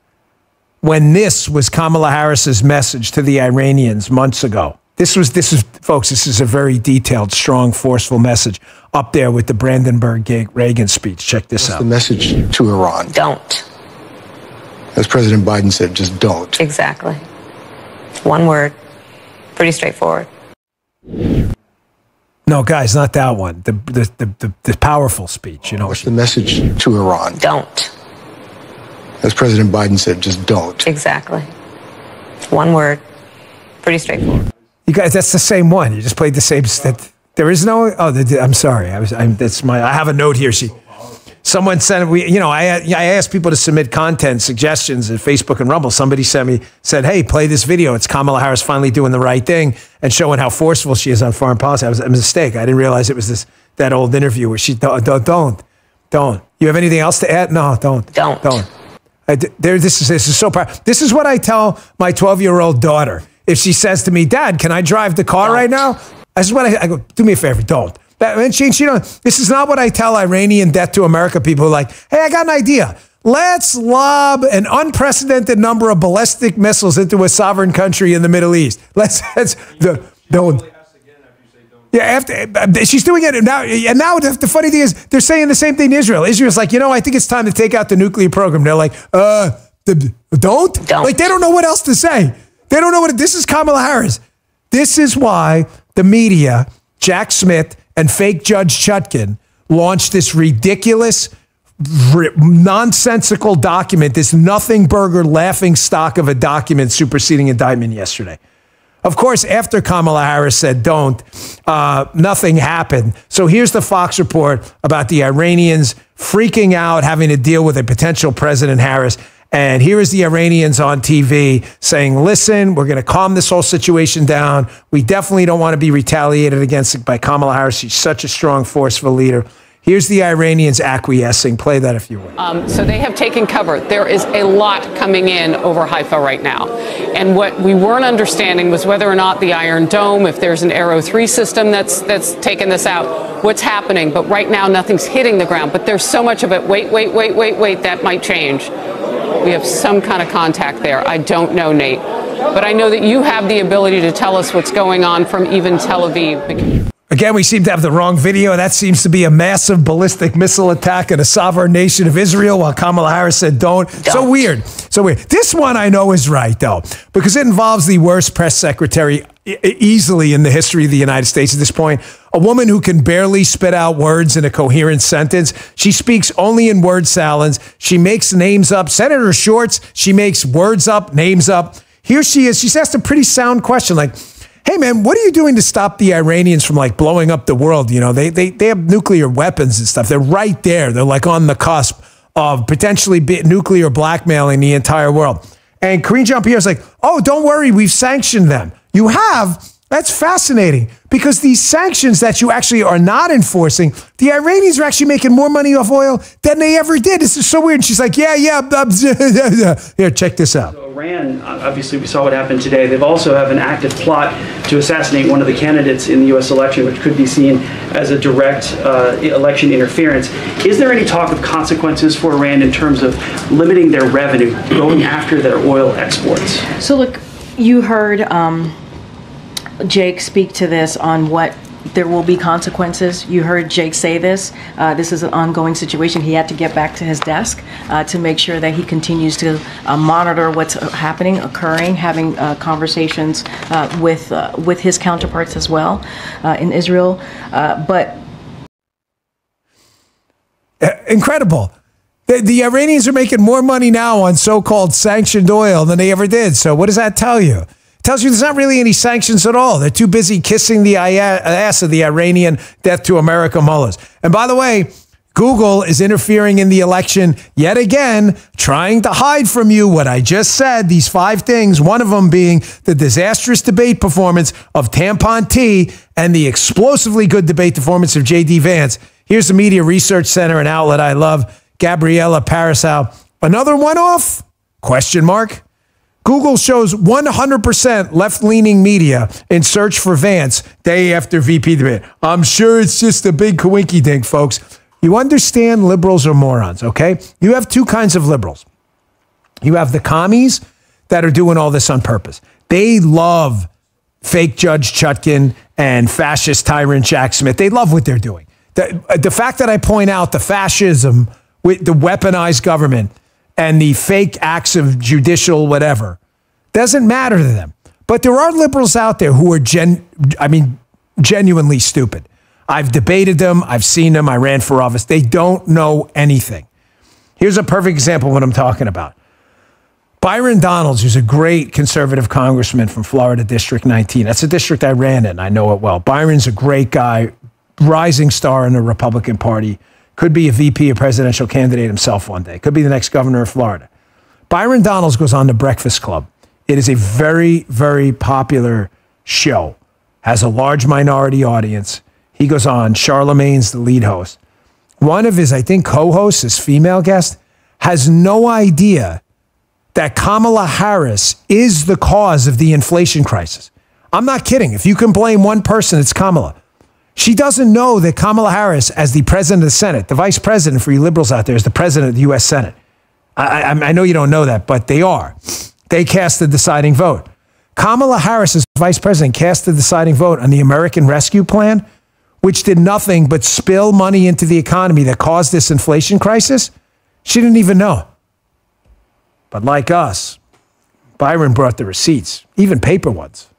when this was Kamala Harris's message to the Iranians months ago? This is, folks, this is a very detailed, strong, forceful message up there with the Brandenburg Reagan speech. Check this out. The message to Iran. Don't. As President Biden said, just don't. Exactly. One word. Pretty straightforward. No, guys, not that one. The powerful speech. You know. What's the message to Iran? Don't. As President Biden said, just don't. Exactly. One word. Pretty straightforward. You guys, that's the same one. You just played the same. There is no. Oh, I'm sorry. I have a note here. Someone sent I asked people to submit content suggestions at Facebook and Rumble. Somebody said, hey, play this video. It's Kamala Harris finally doing the right thing and showing how forceful she is on foreign policy. It was a mistake. I didn't realize it was that old interview where she don't. You have anything else to add? No, don't. This is so powerful. This is what I tell my 12-year-old daughter. If she says to me, Dad, can I drive the car right now? This is what I go, do me a favor, don't. And she this is not what I tell Iranian death to America people who are like, hey, I got an idea. Let's lob an unprecedented number of ballistic missiles into a sovereign country in the Middle East. Don't. Yeah, she's doing it now. And now the funny thing is, they're saying the same thing to Israel. Israel's like, I think it's time to take out the nuclear program. They're like, don't? Like, they don't know what else to say. They don't know this is Kamala Harris. This is why the media, Jack Smith, and fake Judge Chutkan launched this ridiculous, nonsensical document, this nothing burger laughing stock of a document superseding indictment yesterday. Of course, after Kamala Harris said don't, nothing happened. So here's the Fox report about the Iranians freaking out, having to deal with a potential President Harris. And here is the Iranians on TV saying, listen, we're going to calm this whole situation down. We definitely don't want to be retaliated against by Kamala Harris. She's such a strong, forceful leader. Here's the Iranians acquiescing. Play that if you will. So they have taken cover. There is a lot coming in over Haifa right now. And what we weren't understanding was whether or not the Iron Dome, if there's an Arrow 3 system that's taken this out, what's happening. But right now, nothing's hitting the ground. But there's so much of it. Wait, that might change. We have some kind of contact there. I don't know, Nate. But I know that you have the ability to tell us what's going on from even Tel Aviv. Again, we seem to have the wrong video. That seems to be a massive ballistic missile attack in a sovereign nation of Israel, while Kamala Harris said don't. So weird. This one I know is right, though, because it involves the worst press secretary easily in the history of the United States at this point. A woman who can barely spit out words in a coherent sentence. She speaks only in word salads. She makes names up. Senator Shorts, she makes words up, names up. Here she is. She's asked a pretty sound question like, hey, man, what are you doing to stop the Iranians from like blowing up the world? You know, they have nuclear weapons and stuff. They're right there. They're like on the cusp of potentially nuclear blackmailing the entire world. And Karine Jean-Pierre's like, oh, don't worry, we've sanctioned them. You have? That's fascinating because these sanctions that you actually are not enforcing, the Iranians are actually making more money off oil than they ever did. This is so weird. And she's like, yeah. Here, check this out. So Iran, obviously we saw what happened today. They've also have an active plot to assassinate one of the candidates in the U.S. election, which could be seen as a direct election interference. Is there any talk of consequences for Iran in terms of limiting their revenue, going after their oil exports? So look, you heard Jake speak to this on what there will be consequences. You heard Jake say this. This is an ongoing situation. He had to get back to his desk to make sure that he continues to monitor what's happening, occurring, having conversations with his counterparts as well in Israel. But incredible. The Iranians are making more money now on so-called sanctioned oil than they ever did. So what does that tell you? Tells you there's not really any sanctions at all. They're too busy kissing the ass of the Iranian death to America mullahs. And by the way, Google is interfering in the election yet again, trying to hide from you what I just said, these 5 things, one of them being the disastrous debate performance of Tampon T and the explosively good debate performance of J.D. Vance. Here's the Media Research Center, an outlet I love, Gabriella Parisau. Another one-off? Question mark. Google shows 100% left-leaning media in search for Vance day after VP debate. I'm sure it's just a big coinky-dink, folks. You understand liberals are morons, okay? You have 2 kinds of liberals. You have the commies that are doing all this on purpose. They love fake Judge Chutkan and fascist tyrant Jack Smith. They love what they're doing. The fact that I point out the fascism with the weaponized government and the fake acts of judicial whatever doesn't matter to them. But there are liberals out there who are genuinely stupid. I've debated them. I've seen them. I ran for office. They don't know anything. Here's a perfect example of what I'm talking about. Byron Donalds, who's a great conservative congressman from Florida District 19. That's a district I ran in. I know it well. Byron's a great guy, rising star in the Republican Party. Could be a VP, a presidential candidate himself one day. Could be the next governor of Florida. Byron Donalds goes on The Breakfast Club. It is a very, very popular show. Has a large minority audience. He goes on. Charlemagne's the lead host. One of his, I think, co-hosts, his female guest, has no idea that Kamala Harris is the cause of the inflation crisis. I'm not kidding. If you can blame one person, it's Kamala. She doesn't know that Kamala Harris, as the president of the Senate, the vice president for you liberals out there, is the president of the U.S. Senate. I know you don't know that, but they are. They cast the deciding vote. Kamala Harris, as vice president, cast the deciding vote on the American Rescue Plan, which did nothing but spill money into the economy that caused this inflation crisis. She didn't even know. But like us, Byron brought the receipts, even paper ones.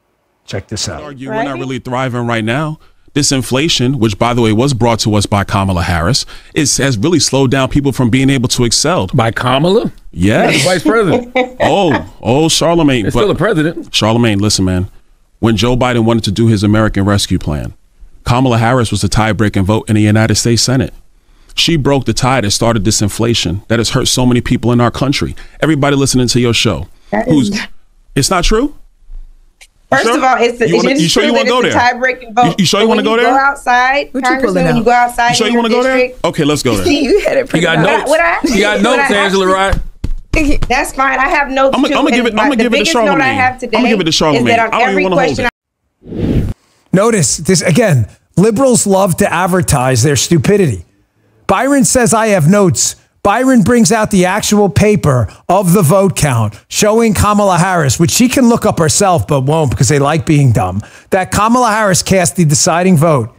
Check this out. We're not really thriving right now. This inflation, which, by the way, was brought to us by Kamala Harris, has really slowed down people from being able to excel. By Kamala? Yes. Vice president. Oh, Charlemagne. It's still the president. Charlemagne, listen, man. When Joe Biden wanted to do his American Rescue Plan, Kamala Harris was the tie-breaking vote in the United States Senate. She broke the tie that started this inflation that has hurt so many people in our country. Everybody listening to your show. It's not true? First of all, it's you sure you want to go there? Tie-breaking vote. You sure you want to go there? Go outside, Congressman. When you go outside, you sure you want to go there? Okay, let's go there. You had it. You got notes. You got notes, Angela, right? That's fine. I have notes. I'm gonna give it. I'm gonna give it to Charlemagne. I have today I'm gonna give it to Charlemagne. Is that on every question. Notice this again. Liberals love to advertise their stupidity. Byron says I have notes. Byron brings out the actual paper of the vote count showing Kamala Harris, which she can look up herself but won't because they like being dumb, that Kamala Harris cast the deciding vote,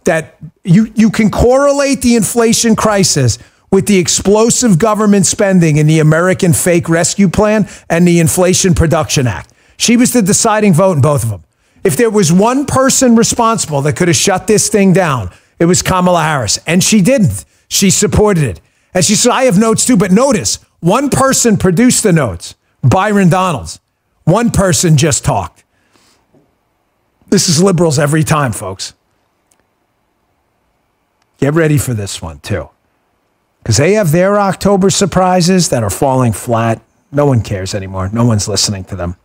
that you can correlate the inflation crisis with the explosive government spending in the American Fake Rescue Plan and the Inflation Production Act. She was the deciding vote in both of them. If there was one person responsible that could have shut this thing down, it was Kamala Harris. And she didn't. She supported it. And she said, I have notes too. But notice, one person produced the notes, Byron Donalds. One person just talked. This is liberals every time, folks. Get ready for this one, too. Because they have their October surprises that are falling flat. No one cares anymore. No one's listening to them.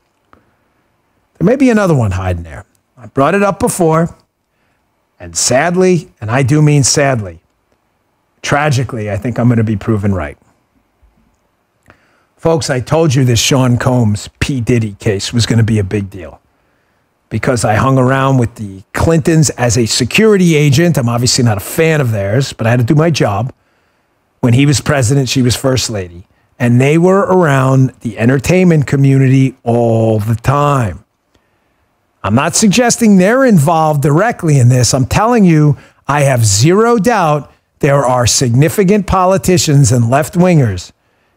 There may be another one hiding there. I brought it up before. And sadly, and I do mean sadly, tragically, I think I'm going to be proven right. Folks, I told you this Sean Combs P. Diddy case was going to be a big deal because I hung around with the Clintons as a security agent. I'm obviously not a fan of theirs, but I had to do my job. When he was president, she was first lady. And they were around the entertainment community all the time. I'm not suggesting they're involved directly in this. I'm telling you, I have zero doubt there are significant politicians and left-wingers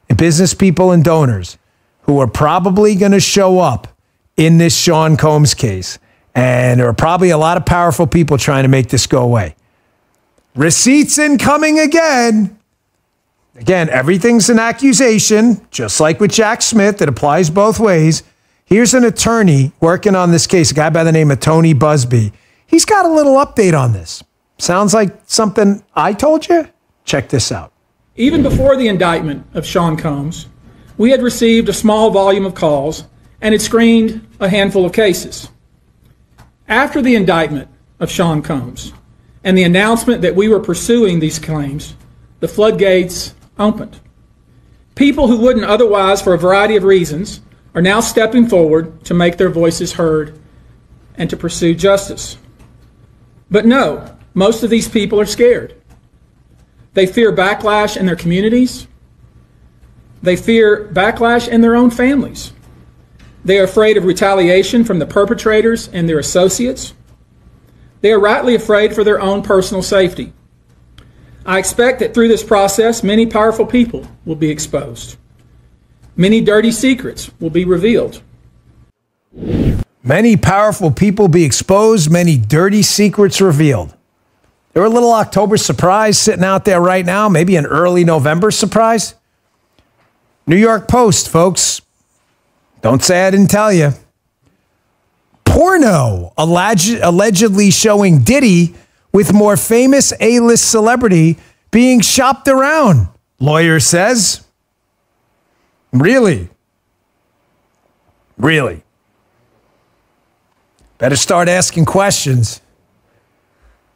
and business people and donors who are probably going to show up in this Sean Combs case. And there are probably a lot of powerful people trying to make this go away. Receipts incoming again. Again, everything's an accusation, just like with Jack Smith. It applies both ways. Here's an attorney working on this case, a guy by the name of Tony Busby. He's got a little update on this. Sounds like something I told you? Check this out. Even before the indictment of Sean Combs, we had received a small volume of calls and had screened a handful of cases. After the indictment of Sean Combs and the announcement that we were pursuing these claims, the floodgates opened. People who wouldn't otherwise, for a variety of reasons, are now stepping forward to make their voices heard and to pursue justice. But no, most of these people are scared. They fear backlash in their communities. They fear backlash in their own families. They are afraid of retaliation from the perpetrators and their associates. They are rightly afraid for their own personal safety. I expect that through this process, many powerful people will be exposed. Many dirty secrets will be revealed. Many powerful people be exposed, many dirty secrets revealed. There were a little October surprise sitting out there right now, maybe an early November surprise. New York Post, folks. Don't say I didn't tell you. Porno allegedly showing Diddy with more famous A-list celebrity being shopped around, lawyer says. Really? Really? Better start asking questions.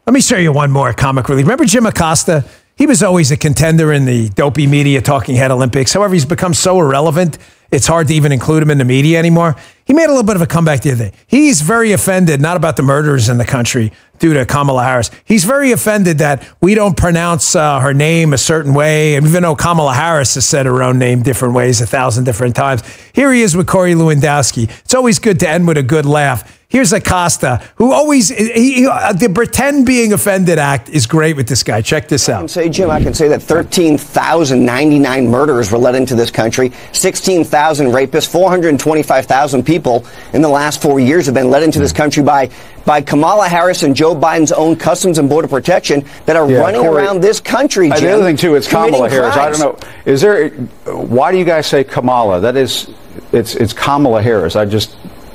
Let me show you one more comic relief. Remember Jim Acosta? He was always a contender in the dopey media talking head Olympics. However, he's become so irrelevant, it's hard to even include him in the media anymore. He made a little bit of a comeback the other day. He's very offended, not about the murders in the country due to Kamala Harris. He's very offended that we don't pronounce her name a certain way, and even though Kamala Harris has said her own name different ways 1,000 different times. Here he is with Corey Lewandowski. It's always good to end with a good laugh. Here's Acosta, who always, the pretend being offended act is great with this guy. Check this out. I can say that 13,099 murderers were let into this country, 16,000 rapists, 425,000 people in the last 4 years have been let into this country by Kamala Harris and Joe Biden's own Customs and Border Protection that are running around this country, Jim. The other thing, too, it's Kamala Harris. I don't know. Why do you guys say Kamala? That is, it's Kamala Harris.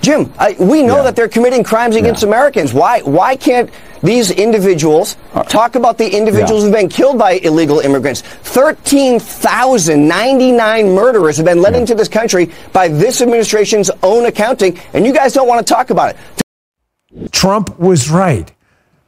Jim, we know that they're committing crimes against Americans. Why can't these individuals talk about the individuals who've been killed by illegal immigrants? 13,099 murderers have been let into this country by this administration's own accounting, and you guys don't want to talk about it. Trump was right.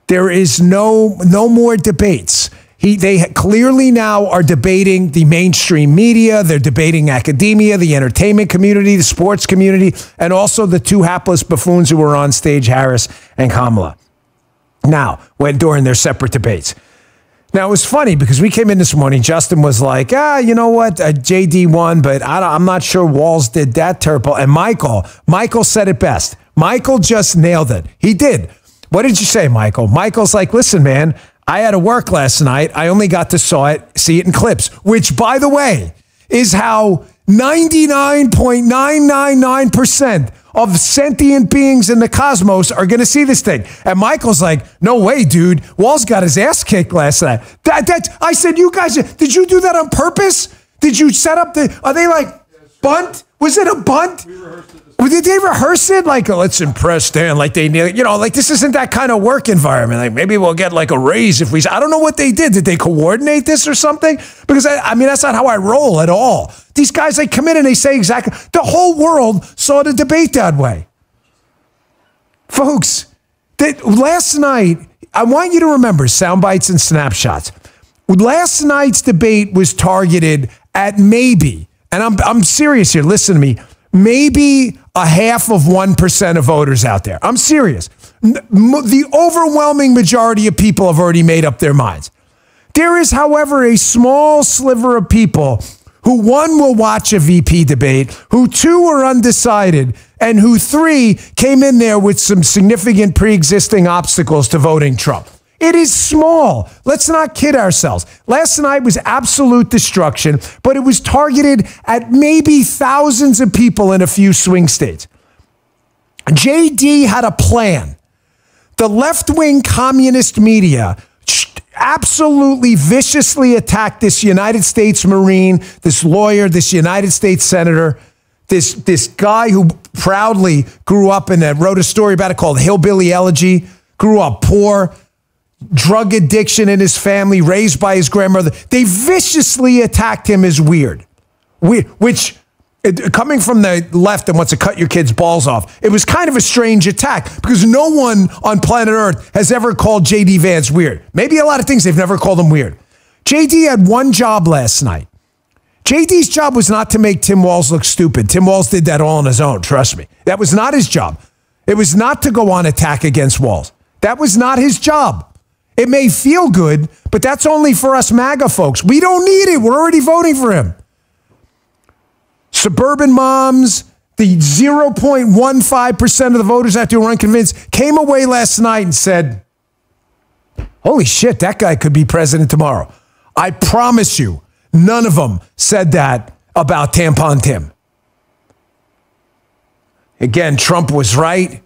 There is no more debates. They clearly now are debating the mainstream media. They're debating academia, the entertainment community, the sports community, and also the two hapless buffoons who were on stage, Harris and Kamala. Now, during their separate debates. Now, it was funny because we came in this morning. Justin was like, you know what? JD won, but I'm not sure Walz did that terrible. And Michael said it best. Michael just nailed it. He did. What did you say, Michael? Michael's like, listen, man, I had to work last night. I only got to see it in clips, which, by the way, is how 99.999% of sentient beings in the cosmos are going to see this thing. And Michael's like, no way, dude. Walz got his ass kicked last night. I said, you guys, did you do that on purpose? Did you set up are they like bunt? Was it a bunt? Did they rehearse it? Like, let's impress Dan. Like like this isn't that kind of work environment. Like maybe we'll get like a raise if I don't know what they did. Did they coordinate this or something? Because I mean, that's not how I roll at all. These guys, they come in and they say exactly, the whole world saw the debate that way. Folks, last night, I want you to remember sound bites and snapshots. Last night's debate was targeted at maybe, and I'm serious here, listen to me, maybe 0.5% of voters out there. I'm serious. The overwhelming majority of people have already made up their minds. There is, however, a small sliver of people who, 1, will watch a VP debate, who 2 are undecided, and who 3 came in there with some significant pre-existing obstacles to voting Trump. It is small. Let's not kid ourselves. Last night was absolute destruction, but it was targeted at maybe thousands of people in a few swing states. JD had a plan. The left-wing communist media absolutely viciously attacked this United States Marine, this lawyer, this United States Senator, this guy who proudly grew up wrote a story about it called Hillbilly Elegy, grew up poor, drug addiction in his family, raised by his grandmother. They viciously attacked him as weird, which, coming from the left and wants to cut your kid's balls off, it was kind of a strange attack because no one on planet Earth has ever called J.D. Vance weird. Maybe a lot of things they've never called him weird. J.D. had one job last night. J.D.'s job was not to make Tim Walz look stupid. Tim Walz did that all on his own, trust me. That was not his job. It was not to go on attack against Walz. That was not his job. It may feel good, but that's only for us MAGA folks. We don't need it. We're already voting for him. Suburban moms, the 0.15% of the voters out there who are unconvinced, came away last night and said, holy shit, that guy could be president tomorrow. I promise you, none of them said that about Tampon Tim. Again, Trump was right.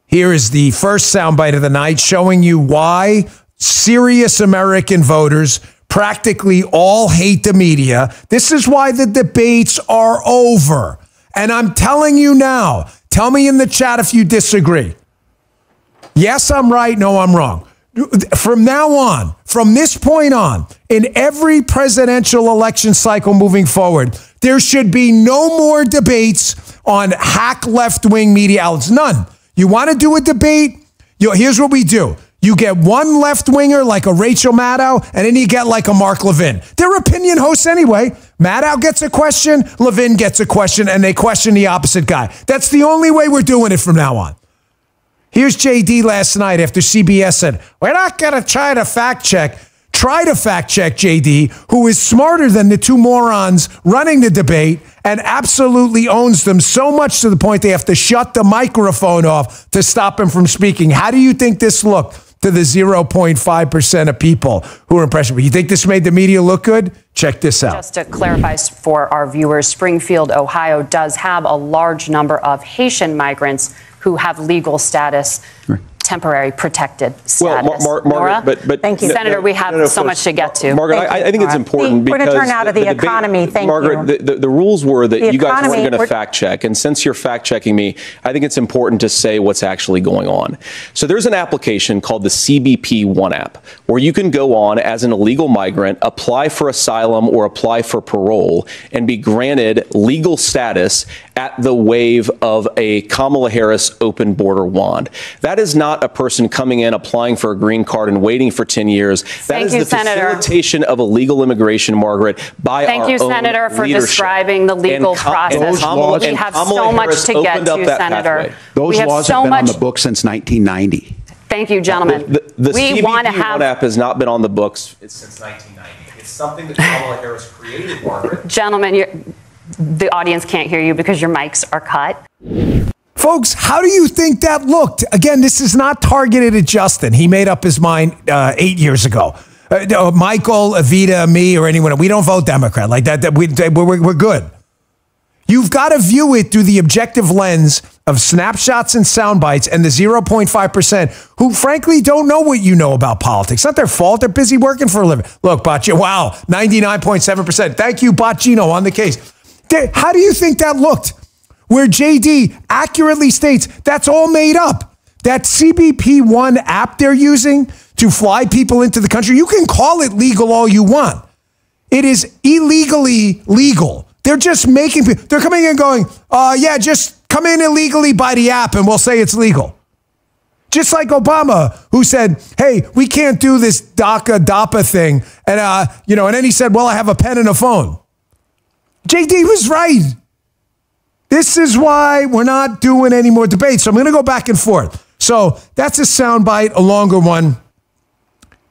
Here is the first soundbite of the night showing you why serious American voters practically all hate the media. This is why the debates are over. And I'm telling you now, tell me in the chat if you disagree. Yes, I'm right. No, I'm wrong. From now on, from this point on, in every presidential election cycle moving forward, there should be no more debates on hack left-wing media outlets. None. You want to do a debate? Here's what we do. You get one left-winger like a Rachel Maddow, and then you get like a Mark Levin. They're opinion hosts anyway. Maddow gets a question, Levin gets a question, and they question the opposite guy. That's the only way we're doing it from now on. Here's JD last night after CBS said, we're not going to try to fact check. Try to fact check JD, who is smarter than the 2 morons running the debate and absolutely owns them so much to the point they have to shut the microphone off to stop him from speaking. How do you think this looked to the 0.5% of people who are impressionable? You think this made the media look good? Check this out. Just to clarify for our viewers, Springfield, Ohio does have a large number of Haitian migrants who have legal status, temporary protected status. Well, Margaret, but thank you, Senator. We have so much to get to. Margaret, I think it's important because we're going to turn out of the economy. Thank Margaret, you. The rules were that you guys weren't going to fact check, and since you're fact checking me, I think it's important to say what's actually going on. So there's an application called the CBP One app, where you can go on as an illegal migrant, apply for asylum or apply for parole, and be granted legal status at the wave of a Kamala Harris open border wand. That is not a person coming in, applying for a green card and waiting for 10 years. That is the facilitation of illegal immigration, Margaret, by our own leadership. Thank you, Senator, for describing the legal process. We have so much to get to, Senator. Those laws have been on the books since 1990. Thank you, gentlemen. The CBP One app has not been on the books since 1990. It's something that Kamala Harris created, Margaret. Gentlemen, the audience can't hear you because your mics are cut. Folks, how do you think that looked? Again, this is not targeted at Justin. He made up his mind 8 years ago. Michael, Evita, me, or anyone. We don't vote Democrat like that. We're good. You've got to view it through the objective lens of snapshots and sound bites and the 0.5% who frankly don't know what you know about politics. It's not their fault. They're busy working for a living. Look, Bocino, wow, 99.7%. Thank you, Bocino, on the case. How do you think that looked? Where JD accurately states that's all made up. That CBP1 app they're using to fly people into the country, you can call it legal all you want. It is illegally legal. They're just making people, they're coming in going, yeah, just come in illegally by the app and we'll say it's legal. Just like Obama, who said, hey, we can't do this DAPA thing. And, and then he said, well, I have a pen and a phone. JD was right. This is why we're not doing any more debates. So I'm going to go back and forth. So that's a soundbite, a longer one.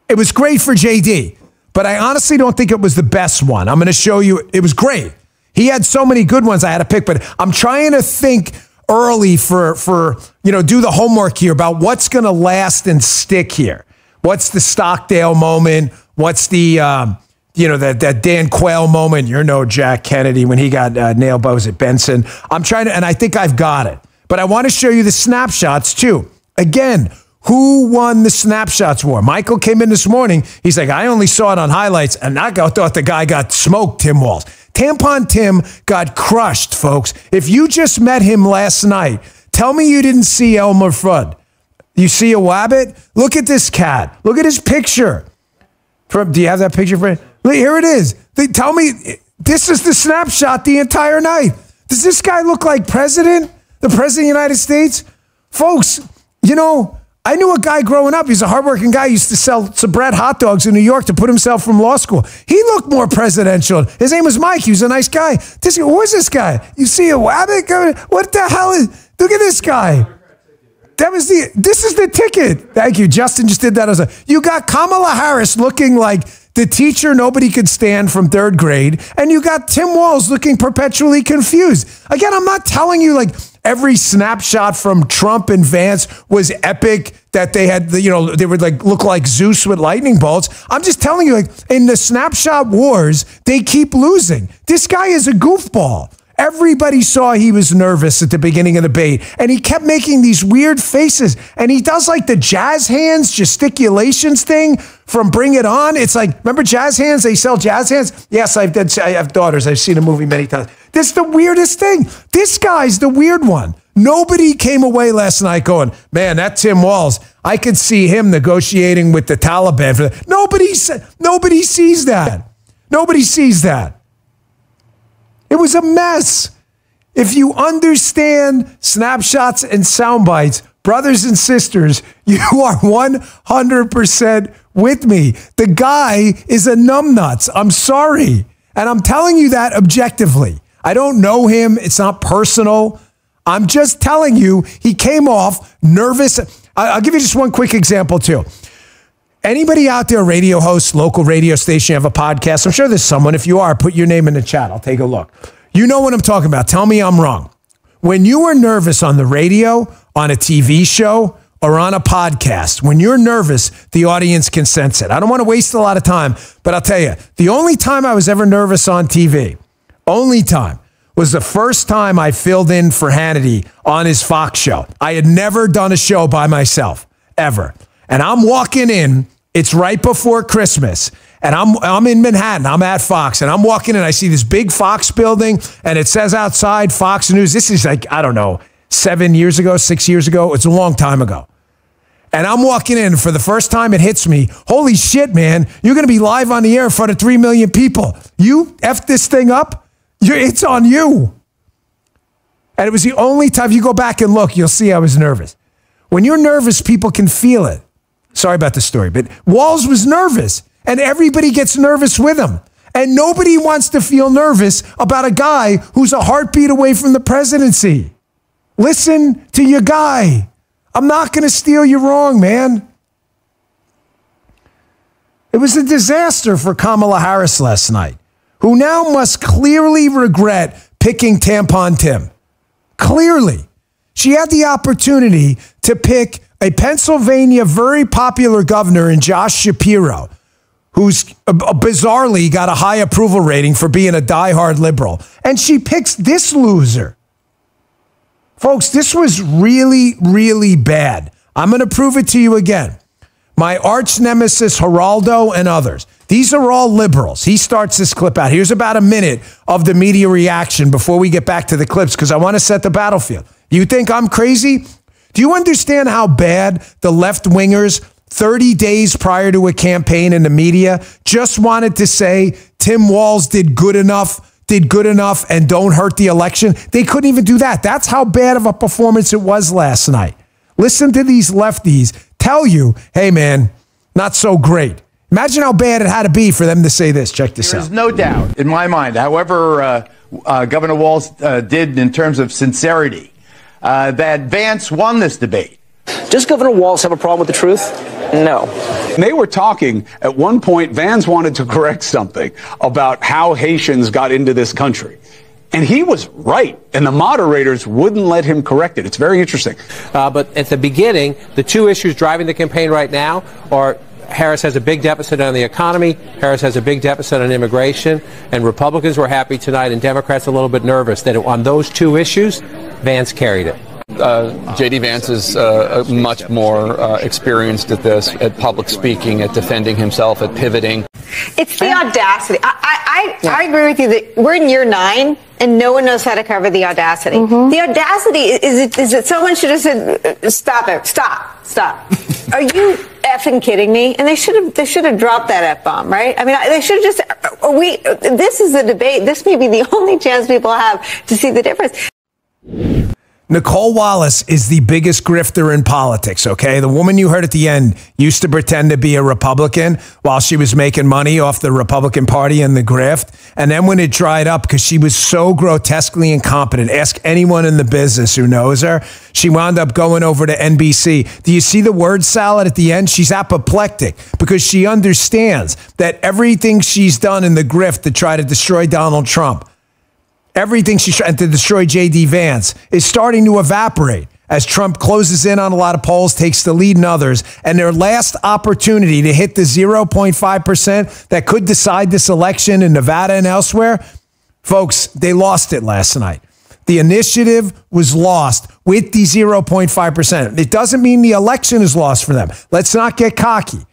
It was great for JD, but I honestly don't think it was the best one. I'm going to show you. It was great. He had so many good ones I had to pick, but I'm trying to think early for do the homework here about what's going to last and stick here. What's the Stockdale moment? What's the, that Dan Quayle moment? You're no Jack Kennedy when he got nailed by, was it Benson? I'm trying to, and I think I've got it. But I want to show you the snapshots too. Again, who won the snapshots war? Michael came in this morning. He's like, I only saw it on highlights, and I thought the guy got smoked, Tim Walz. Tampon Tim got crushed, folks. If you just met him last night, tell me you didn't see Elmer Fudd. You see a wabbit? Look at this cat. Look at his picture. Do you have that picture for me? Here it is. Tell me, this is the snapshot the entire night. Does this guy look like president? The president of the United States? Folks, I knew a guy growing up. He's a hardworking guy. He used to sell some bread hot dogs in New York to put himself from law school. He looked more presidential. His name was Mike. He was a nice guy. Who is this guy? You see a wabbit? What the hell is? Look at this guy. This is the ticket. Thank you. Justin just did that. You got Kamala Harris looking like the teacher nobody could stand from third grade, and you got Tim Walz looking perpetually confused. Again, I'm not telling you like every snapshot from Trump and Vance was epic, that they had, they would like look like Zeus with lightning bolts. I'm just telling you, like in the snapshot wars, they keep losing. This guy is a goofball. Everybody saw he was nervous at the beginning of the debate, and he kept making these weird faces, and he does like the jazz hands gesticulations thing from Bring It On. It's like, remember jazz hands? They sell jazz hands? Yes, I have daughters. I've seen a movie many times. This is the weirdest thing. This guy's the weird one. Nobody came away last night going, man, that Tim Walz, I could see him negotiating with the Taliban. Nobody sees that. Nobody sees that. It was a mess. If you understand snapshots and sound bites, brothers and sisters, you are 100% with me. The guy is a numbnuts. I'm sorry. And I'm telling you that objectively. I don't know him. It's not personal. I'm just telling you, he came off nervous. I'll give you just one quick example too. Anybody out there, radio host, local radio station, have a podcast? I'm sure there's someone. If you are, put your name in the chat. I'll take a look. You know what I'm talking about. Tell me I'm wrong. When you are nervous on the radio, on a TV show, or on a podcast, when you're nervous, the audience can sense it. I don't want to waste a lot of time, but I'll tell you, the only time I was ever nervous on TV, only time, was the first time I filled in for Hannity on his Fox show. I had never done a show by myself, ever. And I'm walking in, it's right before Christmas, and I'm in Manhattan, I'm at Fox, and I'm walking in, I see this big Fox building, and it says outside Fox News. This is like, I don't know, 7 years ago, 6 years ago. It's a long time ago. And I'm walking in, for the first time it hits me, holy shit, man, you're going to be live on the air in front of 3 million people. You F this thing up, it's on you. And it was the only time, you go back and look, you'll see I was nervous. When you're nervous, people can feel it. Sorry about the story, but Walz was nervous, and everybody gets nervous with him. And nobody wants to feel nervous about a guy who's a heartbeat away from the presidency. Listen to your guy. I'm not going to steal you wrong, man. It was a disaster for Kamala Harris last night, who now must clearly regret picking Tampon Tim. Clearly. She had the opportunity to pick a Pennsylvania very popular governor in Josh Shapiro, who's bizarrely got a high approval rating for being a diehard liberal. And she picks this loser. Folks, this was really, really bad. I'm going to prove it to you again. My arch nemesis, Geraldo, and others. These are all liberals. He starts this clip out. Here's about a minute of the media reaction before we get back to the clips, because I want to set the battlefield. You think I'm crazy? Do you understand how bad the left-wingers 30 days prior to a campaign in the media just wanted to say Tim Walz did good enough, and don't hurt the election? They couldn't even do that. That's how bad of a performance it was last night. Listen to these lefties tell you, hey, man, not so great. Imagine how bad it had to be for them to say this. Check this out. There's no doubt in my mind, however Governor Walz did in terms of sincerity, that Vance won this debate. Does Governor Walz have a problem with the truth? No. They were talking at one point, Vance wanted to correct something about how Haitians got into this country. And he was right, and the moderators wouldn't let him correct it. It's very interesting. But at the beginning, the two issues driving the campaign right now are Harris has a big deficit on the economy, Harris has a big deficit on immigration, and Republicans were happy tonight and Democrats a little bit nervous that on those two issues, Vance carried it. J.D. Vance is much more experienced at this, at public speaking, at defending himself, at pivoting. It's the audacity. I agree with you that we're in year 9 and no one knows how to cover the audacity. The audacity is that someone should have said, stop it, stop. Are you effing kidding me? And they should have dropped that F-bomb, right? I mean, they should have just, this is a debate. This may be the only chance people have to see the difference. Nicole Wallace is the biggest grifter in politics, okay? The woman you heard at the end used to pretend to be a Republican while she was making money off the Republican Party and the grift. And then when it dried up, because she was so grotesquely incompetent, ask anyone in the business who knows her, she wound up going over to NBC. Do you see the word salad at the end? She's apoplectic because she understands that everything she's done in the grift to try to destroy Donald Trump, everything she's trying to destroy J.D. Vance is starting to evaporate as Trump closes in on a lot of polls, takes the lead in others, and their last opportunity to hit the 0.5% that could decide this election in Nevada and elsewhere, folks, they lost it last night. The initiative was lost with the 0.5%. It doesn't mean the election is lost for them. Let's not get cocky.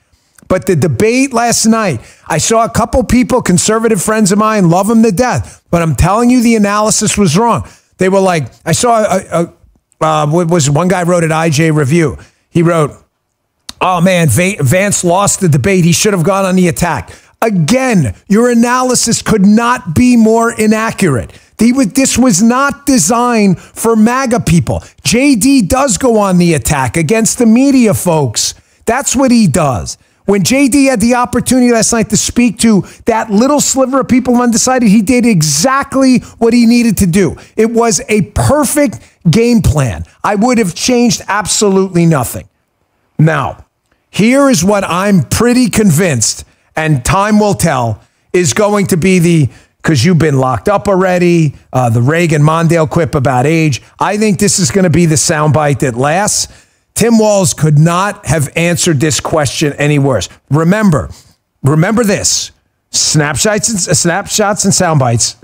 But the debate last night, I saw a couple people, conservative friends of mine, love them to death. But I'm telling you, the analysis was wrong. They were like, I saw what was one guy wrote at IJ Review. He wrote, oh man, Vance lost the debate. He should have gone on the attack. Again, your analysis could not be more inaccurate. This was not designed for MAGA people. JD does go on the attack against the media, folks. That's what he does. When JD had the opportunity last night to speak to that little sliver of people undecided, he did exactly what he needed to do. It was a perfect game plan. I would have changed absolutely nothing. Now, here is what I'm pretty convinced, and time will tell, is going to be because you've been locked up already, the Reagan Mondale quip about age. I think this is going to be the soundbite that lasts. Tim Walz could not have answered this question any worse. Remember this. Snapshots and sound bites.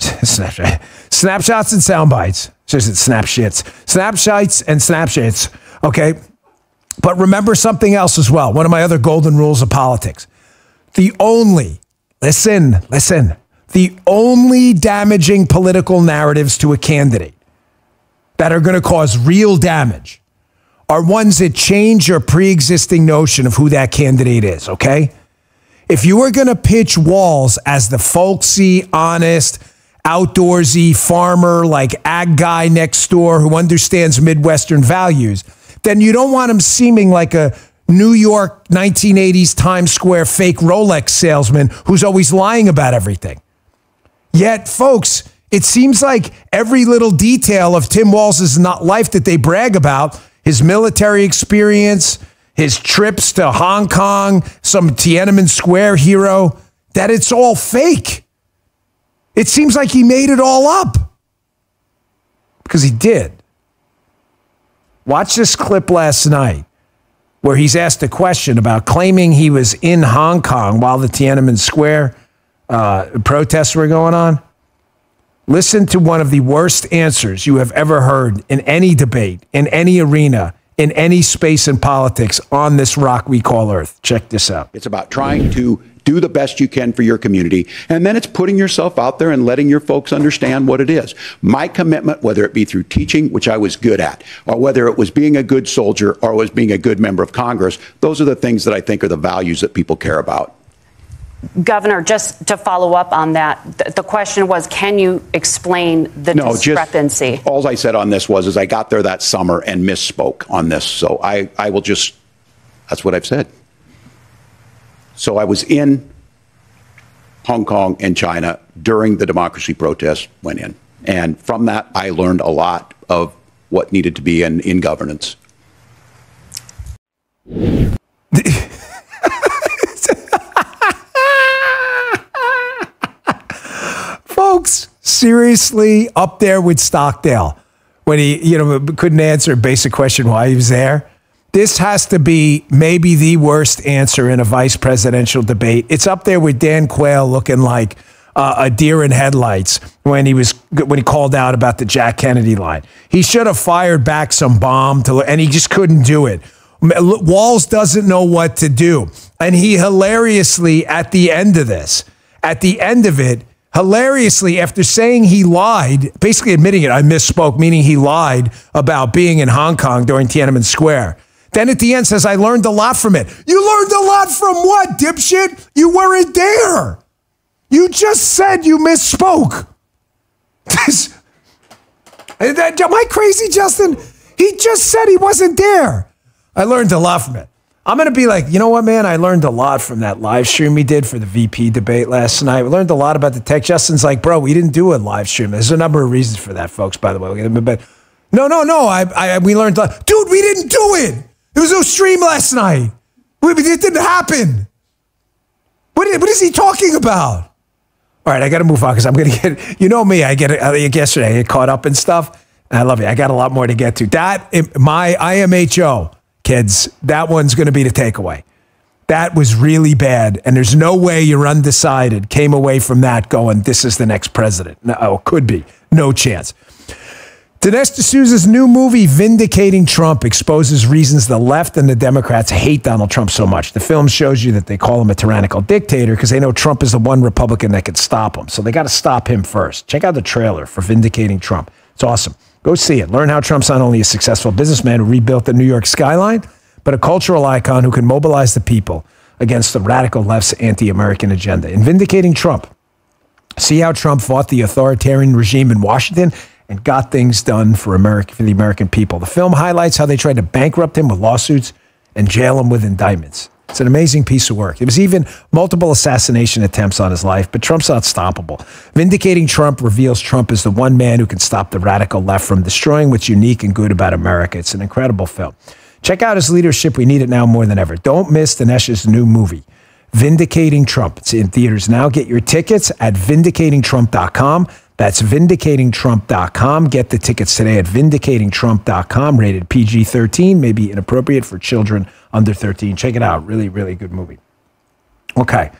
Snapshots and sound bites. Snapshots and snapshots. Okay. But remember something else as well. One of my other golden rules of politics. The only damaging political narratives to a candidate that are going to cause real damage are ones that change your pre-existing notion of who that candidate is, okay? If you were going to pitch Walz as the folksy, honest, outdoorsy farmer, like ag guy next door who understands Midwestern values, then you don't want him seeming like a New York 1980s Times Square fake Rolex salesman who's always lying about everything. Yet, folks, it seems like every little detail of Tim Walz's life that they brag about, his military experience, his trips to Hong Kong, some Tiananmen Square hero, that it's all fake. It seems like he made it all up. Because he did. Watch this clip last night. where he's asked a question about claiming he was in Hong Kong while the Tiananmen Square protests were going on. Listen to one of the worst answers you have ever heard in any debate, in any arena, in any space in politics on this rock we call Earth. Check this out. It's about trying to do the best you can for your community, and then it's putting yourself out there and letting your folks understand what it is. My commitment, whether it be through teaching, which I was good at, or whether it was being a good soldier or was being a good member of Congress, those are the things that I think are the values that people care about. Governor, just to follow up on that, the question was, can you explain the discrepancy? All I said on this is I got there that summer and misspoke on this. So I will just, that's what I've said. So I was in Hong Kong and China during the democracy protests went in. And from that, I learned a lot of what needed to be in governance. Folks, seriously, up there with Stockdale when he, couldn't answer a basic question why he was there. This has to be maybe the worst answer in a vice presidential debate. It's up there with Dan Quayle looking like a deer in headlights when he called out about the Jack Kennedy line. He should have fired back some bomb and he just couldn't do it. Walz doesn't know what to do. And he hilariously, at the end of it, hilariously, after saying he lied, basically admitting it, I misspoke, meaning he lied about being in Hong Kong during Tiananmen Square. Then at the end says, I learned a lot from it. You learned a lot from what, dipshit? You weren't there. You just said you misspoke. Am I crazy, Justin? He just said he wasn't there. I learned a lot from it. I'm going to be like, you know what, man? I learned a lot from that live stream we did for the VP debate last night. We learned a lot about the tech. Justin's like, bro, we didn't do a live stream. There's a number of reasons for that, folks, by the way. But no. We learned, dude, we didn't do it. There was no stream last night. It didn't happen. What is he talking about? All right, I got to move on because I'm going to get, you know me, yesterday I get caught up in stuff. And I love you. I got a lot more to get to. My IMHO, kids, that one's going to be the takeaway. That was really bad. And there's no way you're undecided came away from that going, this is the next president. No, could be. No chance. Dinesh D'Souza's new movie, Vindicating Trump, exposes reasons the left and the Democrats hate Donald Trump so much. The film shows you that they call him a tyrannical dictator because they know Trump is the one Republican that can stop him. So they got to stop him first. Check out the trailer for Vindicating Trump. It's awesome. Go see it. Learn how Trump's not only a successful businessman who rebuilt the New York skyline, but a cultural icon who can mobilize the people against the radical left's anti-American agenda. In Vindicating Trump, see how Trump fought the authoritarian regime in Washington and got things done for the American people. The film highlights how they tried to bankrupt him with lawsuits and jail him with indictments. It's an amazing piece of work. There was even multiple assassination attempts on his life, but Trump's unstoppable. Vindicating Trump reveals Trump as the one man who can stop the radical left from destroying what's unique and good about America. It's an incredible film. Check out his leadership. We need it now more than ever. Don't miss Dinesh's new movie, Vindicating Trump. It's in theaters now. Get your tickets at vindicatingtrump.com. That's vindicatingtrump.com. Get the tickets today at vindicatingtrump.com. Rated PG-13, maybe inappropriate for children under 13. Check it out. Really, really good movie. Okay,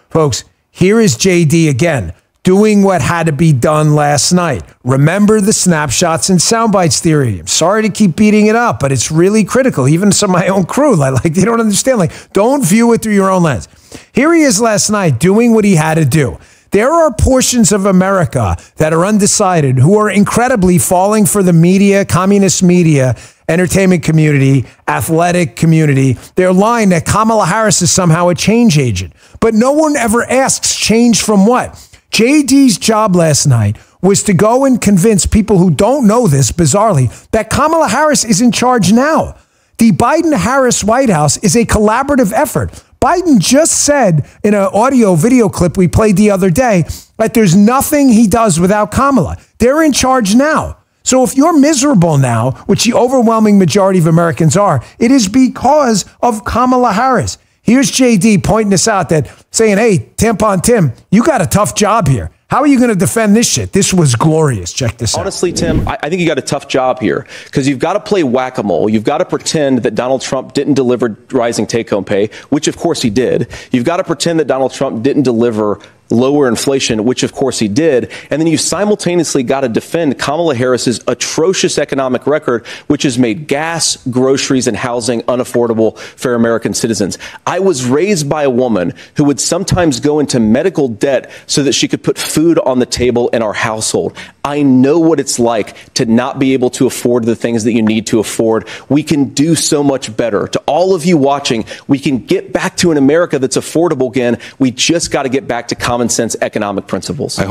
folks, here is JD again, doing what had to be done last night. Remember the snapshots and sound bites theory. I'm sorry to keep beating it up, but it's really critical. Even some of my own crew, they don't understand. Don't view it through your own lens. Here he is last night doing what he had to do. There are portions of America that are undecided who are incredibly falling for the media, communist media, entertainment community, athletic community. They're lying that Kamala Harris is somehow a change agent. But no one ever asks change from what? JD's job last night was to go and convince people who don't know this, bizarrely, that Kamala Harris is in charge now. The Biden-Harris White House is a collaborative effort. Biden just said in an audio video clip we played the other day that there's nothing he does without Kamala. They're in charge now. So if you're miserable now, which the overwhelming majority of Americans are, it is because of Kamala Harris. Here's JD pointing this out, that saying, hey, Tampon Tim, you got a tough job here. How are you going to defend this shit? This was glorious. Check this out. Honestly, Tim, I think you got a tough job here because you've got to play whack-a-mole. You've got to pretend that Donald Trump didn't deliver rising take-home pay, which of course he did. You've got to pretend that Donald Trump didn't deliver lower inflation, which of course he did. And then you simultaneously got to defend Kamala Harris's atrocious economic record, which has made gas, groceries, and housing unaffordable for American citizens. I was raised by a woman who would sometimes go into medical debt so that she could put food on the table in our household. I know what it's like to not be able to afford the things that you need to afford. We can do so much better. To all of you watching, we can get back to an America that's affordable again. We just got to get back to common sense economic principles.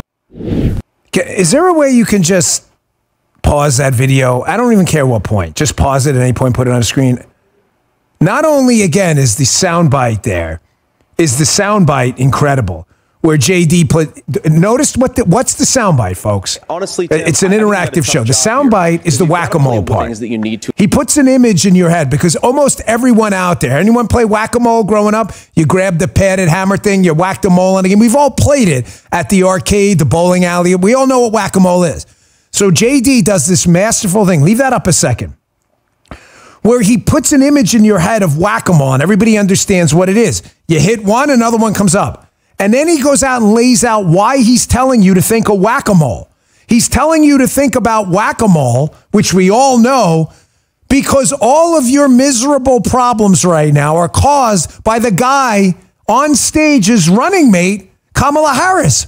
Is there a way you can just pause that video? I don't even care what point. Just pause it at any point, put it on a screen. Not only, again, is the soundbite there, is the soundbite incredible. Where JD put, notice what's the soundbite, folks? Honestly, Tim, it's an interactive show. The soundbite is the whack-a-mole part. That you need to. He puts an image in your head because almost everyone out there, anyone play whack-a-mole growing up? You grab the padded hammer thing, you whacked a mole on a game. We've all played it at the arcade, the bowling alley. We all know what whack-a-mole is. So JD does this masterful thing. Leave that up a second. Where he puts an image in your head of whack-a-mole and everybody understands what it is. You hit one, another one comes up. And then he goes out and lays out why he's telling you to think of whack-a-mole. He's telling you to think about whack-a-mole, which we all know, because all of your miserable problems right now are caused by the guy on stage's running mate, Kamala Harris.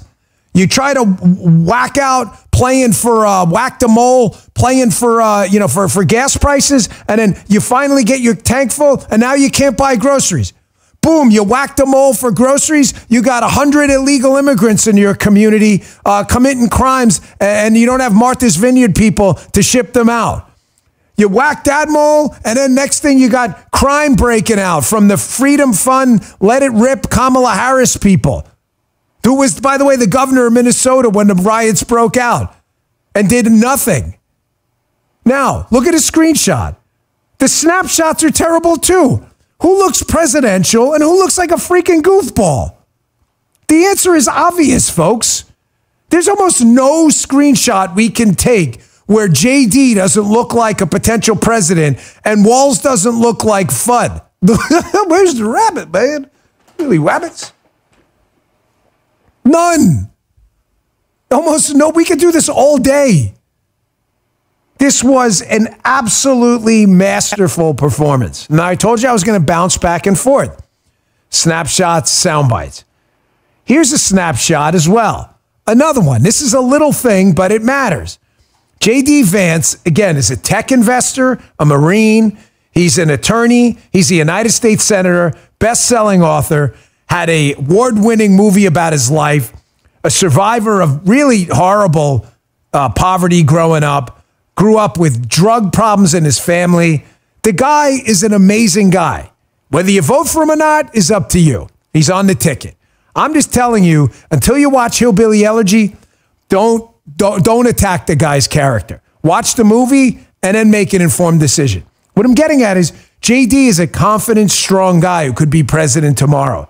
You try to whack out playing for whack-a-mole, playing for for gas prices, and then you finally get your tank full, and now you can't buy groceries. Boom, you whacked a mole for groceries. You got 100 illegal immigrants in your community committing crimes, and you don't have Martha's Vineyard people to ship them out. You whacked that mole, and then next thing you got crime breaking out from the Freedom Fund, Let It Rip Kamala Harris people, who was, by the way, the governor of Minnesota when the riots broke out and did nothing. Now, look at a screenshot. The snapshots are terrible too. Who looks presidential and who looks like a freaking goofball? The answer is obvious, folks. There's almost no screenshot we can take where JD doesn't look like a potential president and Walz doesn't look like FUD. Where's the rabbit, man? Really, rabbits? None. Almost no. We could do this all day. This was an absolutely masterful performance. Now, I told you I was going to bounce back and forth. Snapshots, sound bites. Here's a snapshot as well. Another one. This is a little thing, but it matters. J.D. Vance, again, is a tech investor, a Marine. He's an attorney. He's a United States Senator, best-selling author, had an award-winning movie about his life, a survivor of really horrible poverty growing up, grew up with drug problems in his family. The guy is an amazing guy. Whether you vote for him or not is up to you. He's on the ticket. I'm just telling you, until you watch Hillbilly Elegy, don't attack the guy's character. Watch the movie and then make an informed decision. What I'm getting at is JD is a confident, strong guy who could be president tomorrow.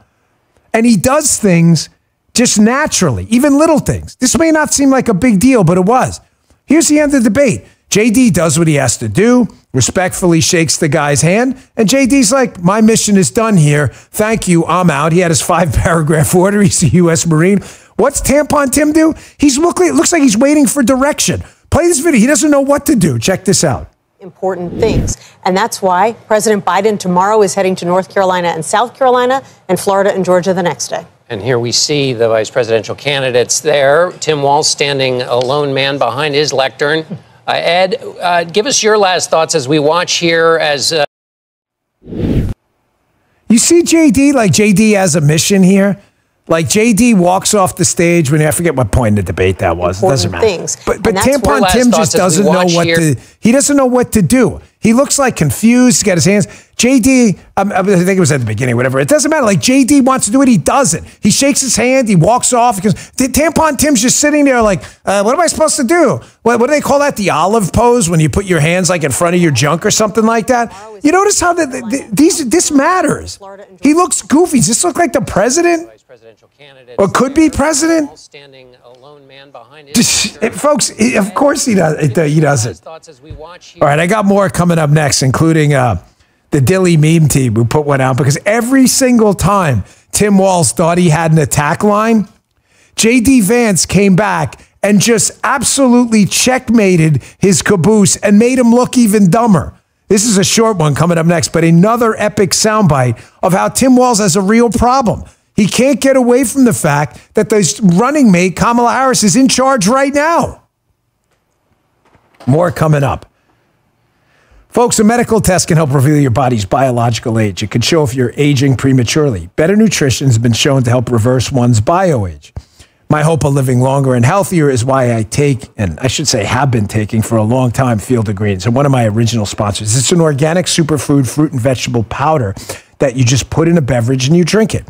And he does things just naturally, even little things. This may not seem like a big deal, but it was. Here's the end of the debate. JD does what he has to do, respectfully shakes the guy's hand, and JD's like, my mission is done here. Thank you, I'm out. He had his 5-paragraph order. He's a U.S. Marine. What's Tampon Tim do? It looks like he's waiting for direction. Play this video. He doesn't know what to do. Check this out. Important things. And that's why President Biden tomorrow is heading to North Carolina and South Carolina and Florida and Georgia the next day. And here we see the vice presidential candidates there. Tim Walz standing a lone man behind his lectern. Ed, give us your last thoughts as we watch here as... You see JD, like JD has a mission here. Like JD walks off the stage when I forget what point in the debate that was. It doesn't matter. Things. But Tampon Tim just doesn't know what to. He doesn't know what to do. He looks like confused. He's got his hands. JD, I think it was at the beginning, whatever. It doesn't matter. Like JD wants to do it. He doesn't. He shakes his hand. He walks off. Because Tampon Tim's just sitting there like, what am I supposed to do? What do they call that? The olive pose when you put your hands like in front of your junk or something like that. You notice how this matters. He looks goofy. Does this look like the president? Or could be president? Folks, of course he doesn't. All right, I got more coming up next, including the Dilly meme team who put one out, because every single time Tim Walz thought he had an attack line, J.D. Vance came back and just absolutely checkmated his caboose and made him look even dumber. This is a short one coming up next, but another epic soundbite of how Tim Walz has a real problem. He can't get away from the fact that the running mate, Kamala Harris, is in charge right now. More coming up. Folks, a medical test can help reveal your body's biological age. It can show if you're aging prematurely. Better nutrition has been shown to help reverse one's bio-age. My hope of living longer and healthier is why I take, and I should say have been taking for a long time, Field of Greens, and one of my original sponsors. It's an organic superfood fruit and vegetable powder that you just put in a beverage and you drink it.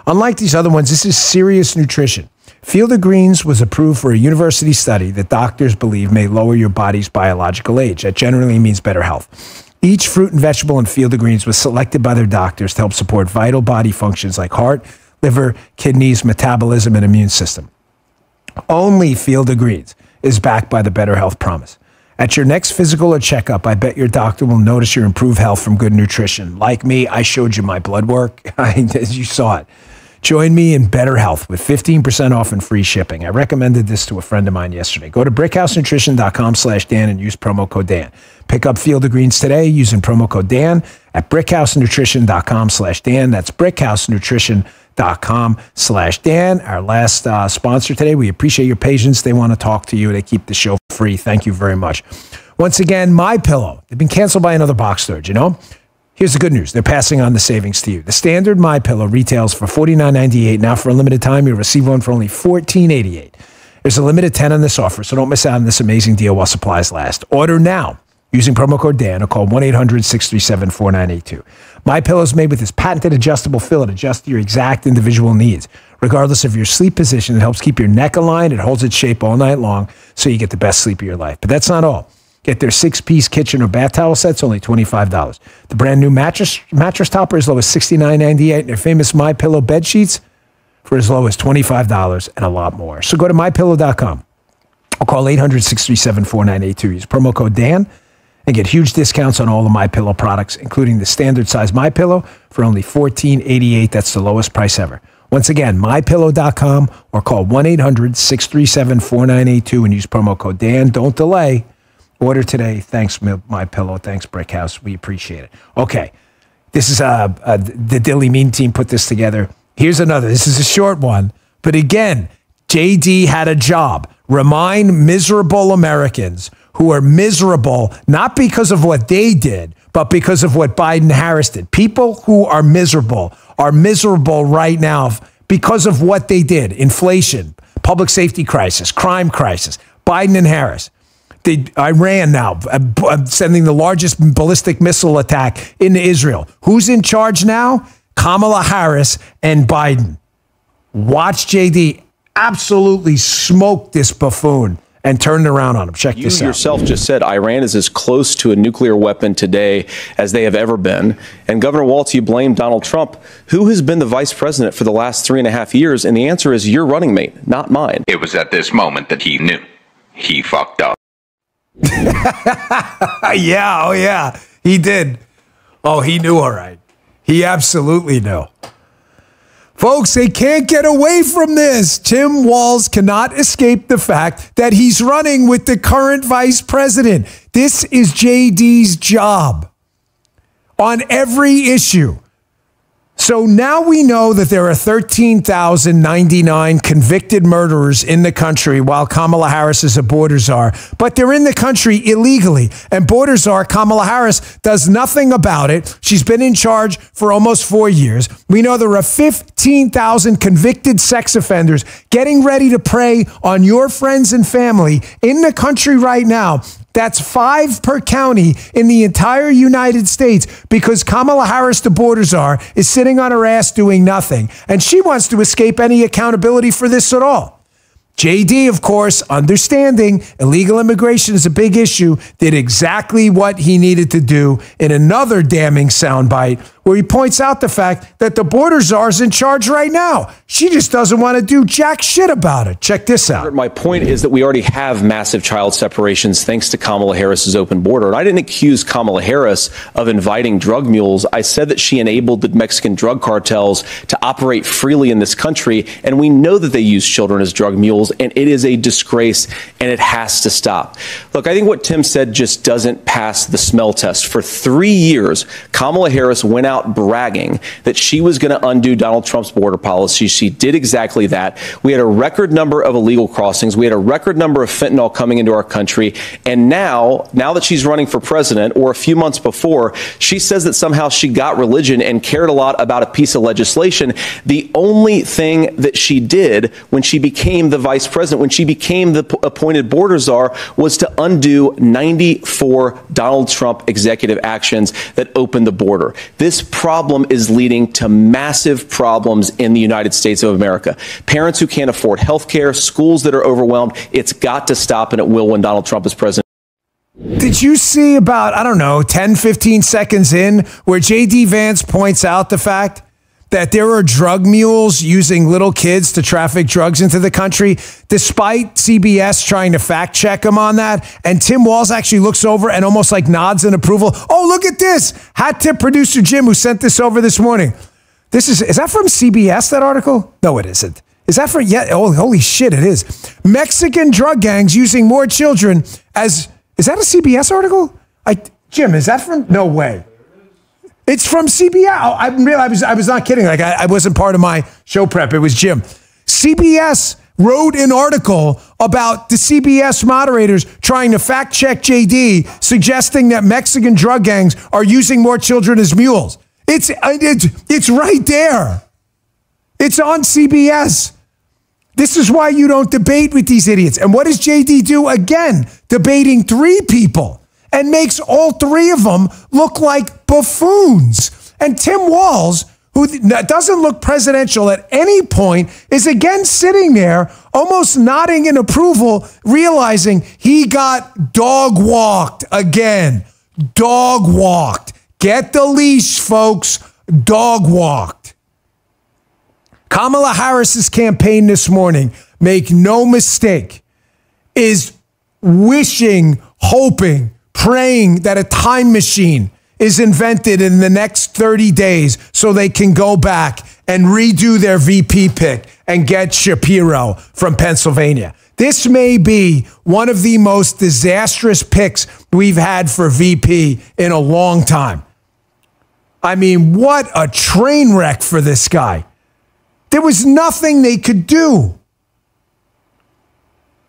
Unlike these other ones, this is serious nutrition. Field of Greens was approved for a university study that doctors believe may lower your body's biological age. That generally means better health. Each fruit and vegetable in Field of Greens was selected by their doctors to help support vital body functions like heart, liver, kidneys, metabolism, and immune system. Only Field of Greens is backed by the Better Health Promise. At your next physical or checkup, I bet your doctor will notice your improved health from good nutrition. Like me, I showed you my blood work, as you saw it. Join me in better health with 15% off and free shipping. I recommended this to a friend of mine yesterday. Go to brickhousenutrition.com/Dan and use promo code Dan. Pick up Field of Greens today using promo code Dan at brickhousenutrition.com/Dan. That's brickhousenutrition.com/Dan. Our last sponsor today. We appreciate your patience. They want to talk to you. They keep the show free. Thank you very much. Once again, MyPillow. They've been canceled by another box storage, you know? Here's the good news. They're passing on the savings to you. The standard MyPillow retails for $49.98. Now, for a limited time, you'll receive one for only $14.88. There's a limited 10 on this offer, so don't miss out on this amazing deal while supplies last. Order now using promo code Dan or call 1-800-637-4982. MyPillow is made with this patented adjustable fill. It adjusts to your exact individual needs. Regardless of your sleep position, it helps keep your neck aligned. It holds its shape all night long so you get the best sleep of your life. But that's not all. Get their 6-piece kitchen or bath towel sets, only $25. The brand new mattress topper as low as $69.98. And their famous MyPillow bed sheets for as low as $25 and a lot more. So go to MyPillow.com or call 800-637-4982. Use promo code Dan and get huge discounts on all the MyPillow products, including the standard size MyPillow for only $14.88. That's the lowest price ever. Once again, MyPillow.com or call 1-800-637-4982 and use promo code Dan. Don't delay. Order today. Thanks, MyPillow. Thanks, Brickhouse. We appreciate it. Okay. This is the Dilly Mean team put this together. Here's another. This is a short one. But again, JD had a job. Remind miserable Americans who are miserable, not because of what they did, but because of what Biden-Harris did. People who are miserable right now because of what they did. Inflation, public safety crisis, crime crisis, Biden and Harris. Iran now sending the largest ballistic missile attack into Israel. Who's in charge now? Kamala Harris and Biden. Watch JD absolutely smoke this buffoon and turn it around on him. Check this out. You yourself just said Iran is as close to a nuclear weapon today as they have ever been. And Governor Walz, you blame Donald Trump. Who has been the vice president for the last 3.5 years? And the answer is your running mate, not mine. It was at this moment that he knew. He fucked up. Yeah, oh yeah, he did. Oh, he knew all right. He absolutely knew. Folks, they can't get away from this. Tim Walz cannot escape the fact that he's running with the current vice president. This is JD's job on every issue. So now we know that there are 13,099 convicted murderers in the country while Kamala Harris is a border czar. But they're in the country illegally. And border czar Kamala Harris does nothing about it. She's been in charge for almost 4 years. We know there are 15,000 convicted sex offenders getting ready to prey on your friends and family in the country right now That's 5 per county in the entire United States because Kamala Harris, the border czar, is sitting on her ass doing nothing. And she wants to escape any accountability for this at all. JD, of course, understanding illegal immigration is a big issue, did exactly what he needed to do in another damning soundbite where he points out the fact that the border czar is in charge right now. She just doesn't want to do jack shit about it. Check this out. My point is that we already have massive child separations thanks to Kamala Harris's open border. And I didn't accuse Kamala Harris of inviting drug mules. I said that she enabled the Mexican drug cartels to operate freely in this country. And we know that they use children as drug mules. And it is a disgrace, and it has to stop. Look, I think what Tim said just doesn't pass the smell test. For 3 years, Kamala Harris went out bragging that she was going to undo Donald Trump's border policy. She did exactly that. We had a record number of illegal crossings. We had a record number of fentanyl coming into our country. And now that she's running for president, or a few months before, she says that somehow she got religion and cared a lot about a piece of legislation. The only thing that she did when she became the vice president, when she became the appointed border czar, was to undo 94 Donald Trump executive actions that opened the border. This problem is leading to massive problems in the United States of America. Parents who can't afford health care, schools that are overwhelmed. It's got to stop, and it will when Donald Trump is president. Did you see about, 10, 15 seconds in, where J.D. Vance points out the fact that there are drug mules using little kids to traffic drugs into the country, despite CBS trying to fact check him on that? And Tim Walz actually looks over and almost like nods in approval. Oh, look at this. Hat tip producer Jim, who sent this over this morning. Is that from CBS, that article? No, it isn't. Is that for, oh, holy shit, it is. Mexican drug gangs using more children as, is that a CBS article? Jim, is that from, no way. It's from CBS. I was not kidding. Like I wasn't part of my show prep. It was Jim. CBS wrote an article about the CBS moderators trying to fact check JD, suggesting that Mexican drug gangs are using more children as mules. It's right there. It's on CBS. This is why you don't debate with these idiots. And what does JD do? Again, debating 3 people. And makes all 3 of them look like buffoons. And Tim Walz, who doesn't look presidential at any point, is again sitting there, almost nodding in approval, realizing he got dog walked again. Dog walked. Get the leash, folks. Dog walked. Kamala Harris's campaign this morning, make no mistake, is wishing, hoping, praying that a time machine is invented in the next 30 days so they can go back and redo their VP pick and get Shapiro from Pennsylvania. This may be one of the most disastrous picks we've had for VP in a long time. I mean, what a train wreck for this guy. There was nothing they could do.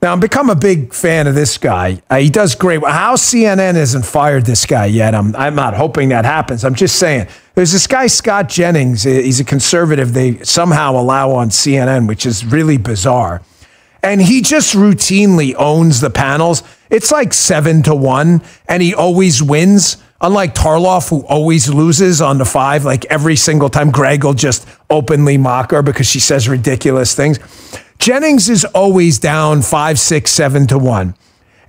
Now, I've become a big fan of this guy. He does great. How CNN hasn't fired this guy yet, I'm not hoping that happens. I'm just saying. There's this guy, Scott Jennings. He's a conservative they somehow allow on CNN, which is really bizarre. And he just routinely owns the panels. It's like 7-1, and he always wins. Unlike Tarloff, who always loses on the 5, like every single time. Greg will just openly mock her because she says ridiculous things. Jennings is always down 5, 6, 7-1.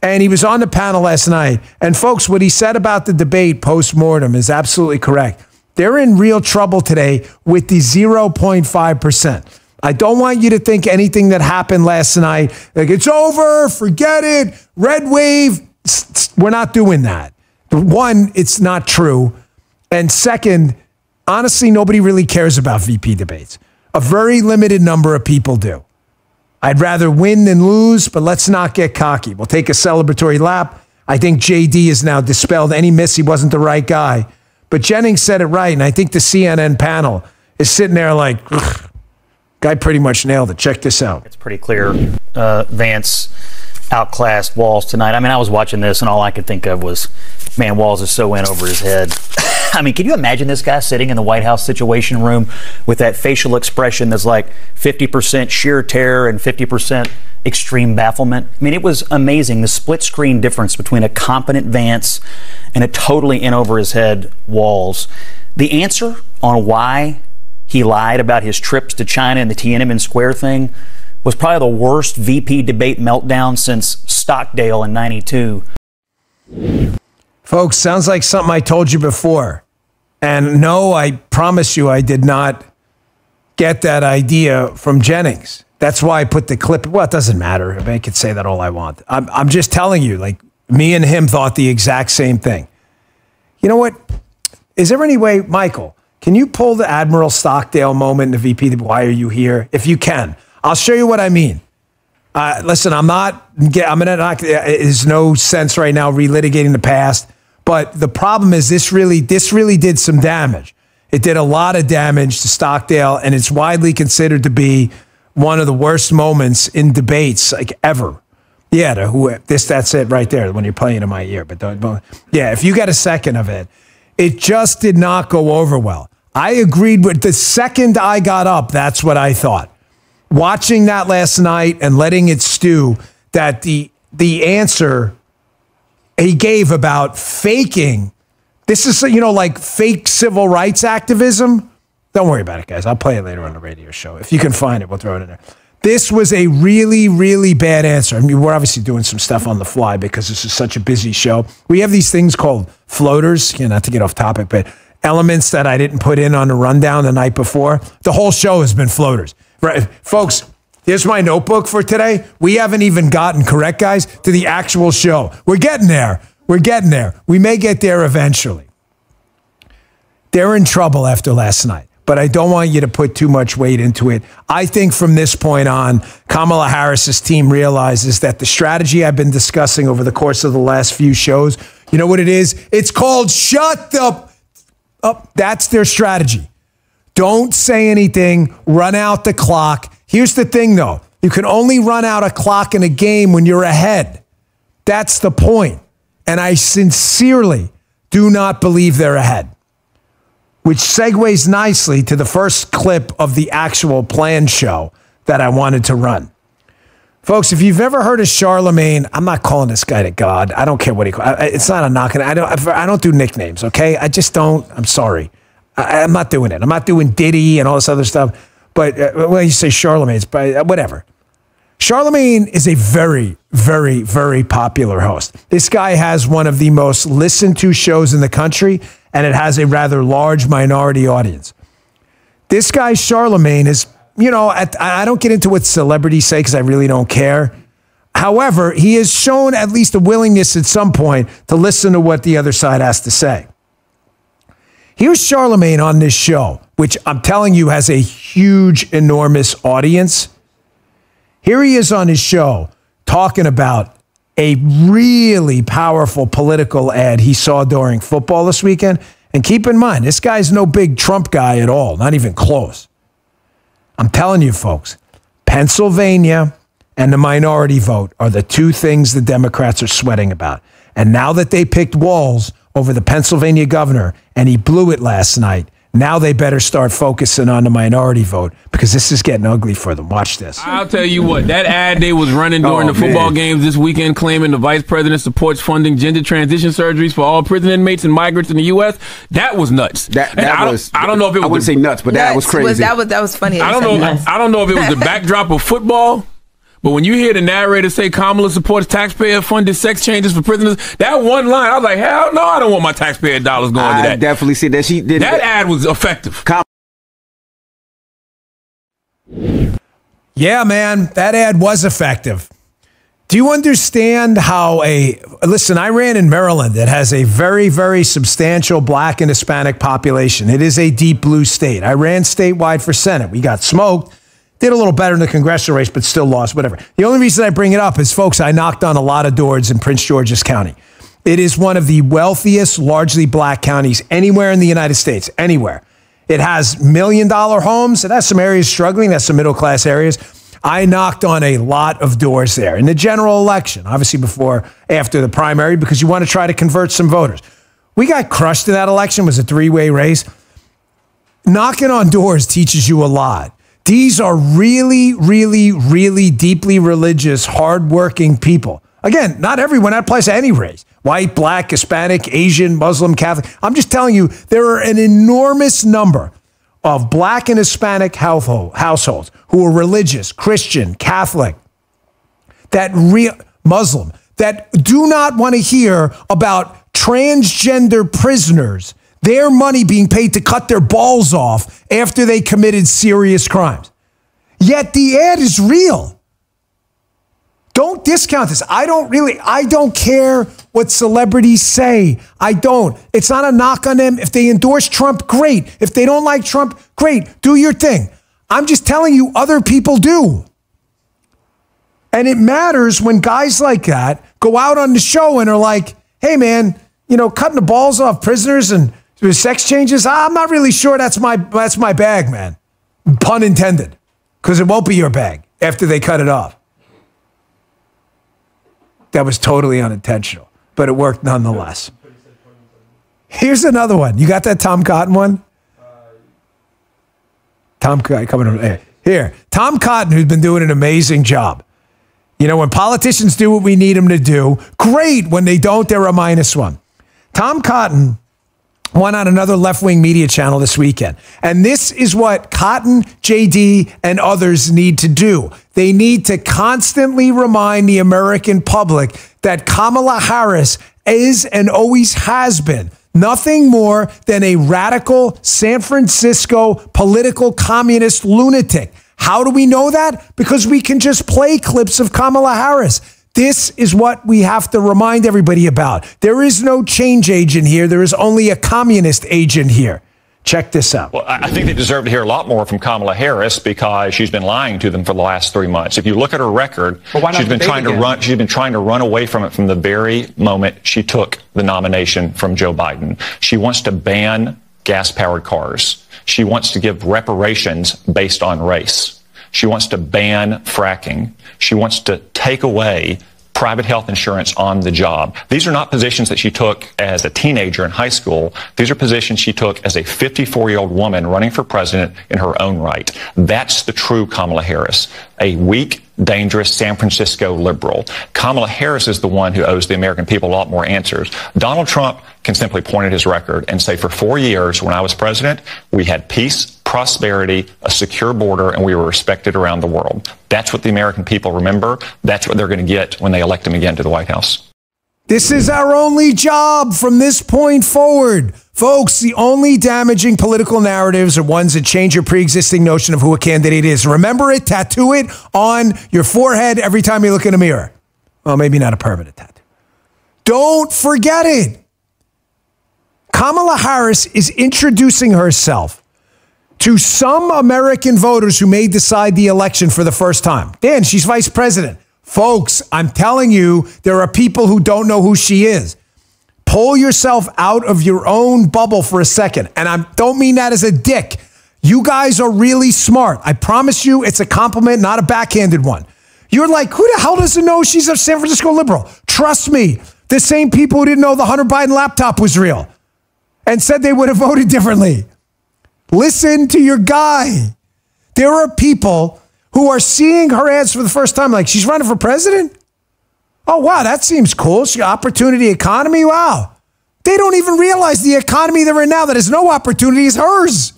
And he was on the panel last night. And folks, what he said about the debate post-mortem is absolutely correct. They're in real trouble today with the 0.5%. I don't want you to think anything that happened last night, like it's over, forget it, red wave. We're not doing that. One, it's not true. And second, honestly, nobody really cares about VP debates. A very limited number of people do. I'd rather win than lose, but let's not get cocky. We'll take a celebratory lap. I think JD has now dispelled any myths. He wasn't the right guy. But Jennings said it right, and I think the CNN panel is sitting there like, ugh, guy pretty much nailed it. Check this out. It's pretty clear Vance outclassed Walz tonight. I mean, I was watching this, and all I could think of was, man, Walz is so in over his head. I mean, can you imagine this guy sitting in the White House Situation Room with that facial expression that's like 50% sheer terror and 50% extreme bafflement. I mean, it was amazing, the split screen difference between a competent Vance and a totally in over his head Walz. The answer on why he lied about his trips to China and the Tiananmen Square thing was probably the worst VP debate meltdown since Stockdale in '92. Folks, sounds like something I told you before. And no, I promise you I did not get that idea from Jennings. That's why I put the clip. Well, it doesn't matter. I mean, I could say that all I want. I'm just telling you, like, me and him thought the exact same thing. You know what? Is there any way, Michael, can you pull the Admiral Stockdale moment in the VP? Why are you here? If you can, I'll show you what I mean. Listen, there's no sense right now relitigating the past. But the problem is this really did some damage. It did a lot of damage to Stockdale, and it's widely considered to be one of the worst moments in debates like ever. Yeah, that's it right there when you're playing in my ear. But yeah, if you get a second of it, it just did not go over well. I agreed with the second I got up. That's what I thought. Watching that last night and letting it stew, that the answer he gave about faking, this is, like fake civil rights activism. Don't worry about it, guys. I'll play it later on the radio show. If you can find it, we'll throw it in there. This was a really, really bad answer. I mean, we're obviously doing some stuff on the fly because this is such a busy show. We have these things called floaters, not to get off topic, but elements that I didn't put in on the rundown the night before. The whole show has been floaters. Right, folks, here's my notebook for today. We haven't even gotten, correct, guys, to the actual show. We're getting there. We may get there eventually. They're in trouble after last night, but I don't want you to put too much weight into it. I think from this point on, Kamala Harris's team realizes that the strategy I've been discussing over the course of the last few shows, you know what it is? It's called shut up. That's their strategy. Don't say anything. Run out the clock. Here's the thing, though. You can only run out a clock in a game when you're ahead. That's the point. And I sincerely do not believe they're ahead. Which segues nicely to the first clip of the actual planned show that I wanted to run. Folks, if you've ever heard of Charlemagne, I'm not calling this guy to God. I don't care what he calls. It's not a knock. I don't do nicknames, okay? I just don't. I'm sorry. I'm not doing it. I'm not doing Diddy and all this other stuff. But when you say Charlemagne, it's whatever. Charlemagne is a very, very, very popular host. This guy has one of the most listened to shows in the country, and it has a rather large minority audience. This guy, Charlemagne, is, I don't get into what celebrities say because I really don't care. However, he has shown at least a willingness at some point to listen to what the other side has to say. Here's Charlemagne on this show, which I'm telling you has a huge, enormous audience. Here he is on his show talking about a really powerful political ad he saw during football this weekend. And keep in mind, this guy's no big Trump guy at all, not even close. I'm telling you, folks, Pennsylvania and the minority vote are the two things the Democrats are sweating about. And now that they picked Walz over the Pennsylvania governor, and he blew it last night, now they better start focusing on the minority vote because this is getting ugly for them. Watch this. I'll tell you what, that ad they was running during the football games this weekend claiming the vice president supports funding gender transition surgeries for all prison inmates and migrants in the U.S., that was nuts. I don't know if it was... I wouldn't say nuts, but that was crazy. That was funny. I don't know if it was the backdrop of football, but when you hear the narrator say Kamala supports taxpayer-funded sex changes for prisoners, that one line, I was like, hell no, I don't want my taxpayer dollars going to that. I definitely see that. She did that ad was effective. Yeah, man, that ad was effective. Do you understand how listen, I ran in Maryland that has a very, very substantial black and Hispanic population. It is a deep blue state. I ran statewide for Senate. We got smoked. Did a little better in the congressional race, but still lost, whatever. The only reason I bring it up is, folks, I knocked on a lot of doors in Prince George's County. It is one of the wealthiest, largely black counties anywhere in the United States, anywhere. It has $1 million homes. It has some areas struggling. That's some middle-class areas. I knocked on a lot of doors there in the general election, obviously after the primary, because you want to try to convert some voters. We got crushed in that election. It was a three-way race. Knocking on doors teaches you a lot. These are really, really, really deeply religious, hardworking people. Again, not everyone. That applies to any race. White, black, Hispanic, Asian, Muslim, Catholic. I'm just telling you, there are an enormous number of black and Hispanic households who are religious, Christian, Catholic, Muslim, that do not want to hear about transgender prisoners, their money being paid to cut their balls off after they committed serious crimes. Yet the ad is real. Don't discount this. I don't care what celebrities say. I don't. It's not a knock on them. If they endorse Trump, great. If they don't like Trump, great. Do your thing. I'm just telling you, other people do. And it matters when guys like that go out on the show and are like, hey, man, cutting the balls off prisoners and sex changes, I'm not really sure that's my bag, man. Pun intended. Because it won't be your bag after they cut it off. That was totally unintentional, but it worked nonetheless. Here's another one. You got that Tom Cotton one? Tom Cotton coming over here. Tom Cotton, who's been doing an amazing job. When politicians do what we need them to do, great. When they don't, they're a -1. Tom Cotton went on another left-wing media channel this weekend. And this is what Cotton, JD, and others need to do. They need to constantly remind the American public that Kamala Harris is and always has been nothing more than a radical San Francisco political communist lunatic. How do we know that? Because we can just play clips of Kamala Harris. This is what we have to remind everybody about. There is no change agent here. There is only a communist agent here. Check this out. Well, I think they deserve to hear a lot more from Kamala Harris because she's been lying to them for the last 3 months. If you look at her record, she's been trying to run away from it from the very moment she took the nomination from Joe Biden. She wants to ban gas-powered cars. She wants to give reparations based on race. She wants to ban fracking. She wants to take away private health insurance on the job. These are not positions that she took as a teenager in high school. These are positions she took as a 54-year-old woman running for president in her own right. That's the true Kamala Harris, a weak, dangerous San Francisco liberal. Kamala Harris is the one who owes the American people a lot more answers. Donald Trump can simply point at his record and say, for 4 years when I was president, we had peace, prosperity, a secure border, and we were respected around the world. That's what the American people remember. That's what they're going to get when they elect him again to the White House. This is our only job from this point forward. Folks, the only damaging political narratives are ones that change your pre-existing notion of who a candidate is. Remember it, tattoo it on your forehead every time you look in a mirror. Well, maybe not a permanent tattoo. Don't forget it. Kamala Harris is introducing herself to some American voters who may decide the election for the first time. Dan, she's vice president. Folks, I'm telling you, there are people who don't know who she is. Pull yourself out of your own bubble for a second. And I don't mean that as a dick. You guys are really smart. I promise you it's a compliment, not a backhanded one. You're like, who the hell doesn't know she's a San Francisco liberal? Trust me, the same people who didn't know the Hunter Biden laptop was real and said they would have voted differently. Listen to your guy. There are people who are seeing her ads for the first time, like, she's running for president? Oh, wow, that seems cool. She opportunity economy, wow. They don't even realize the economy they're in now that has no opportunity is hers.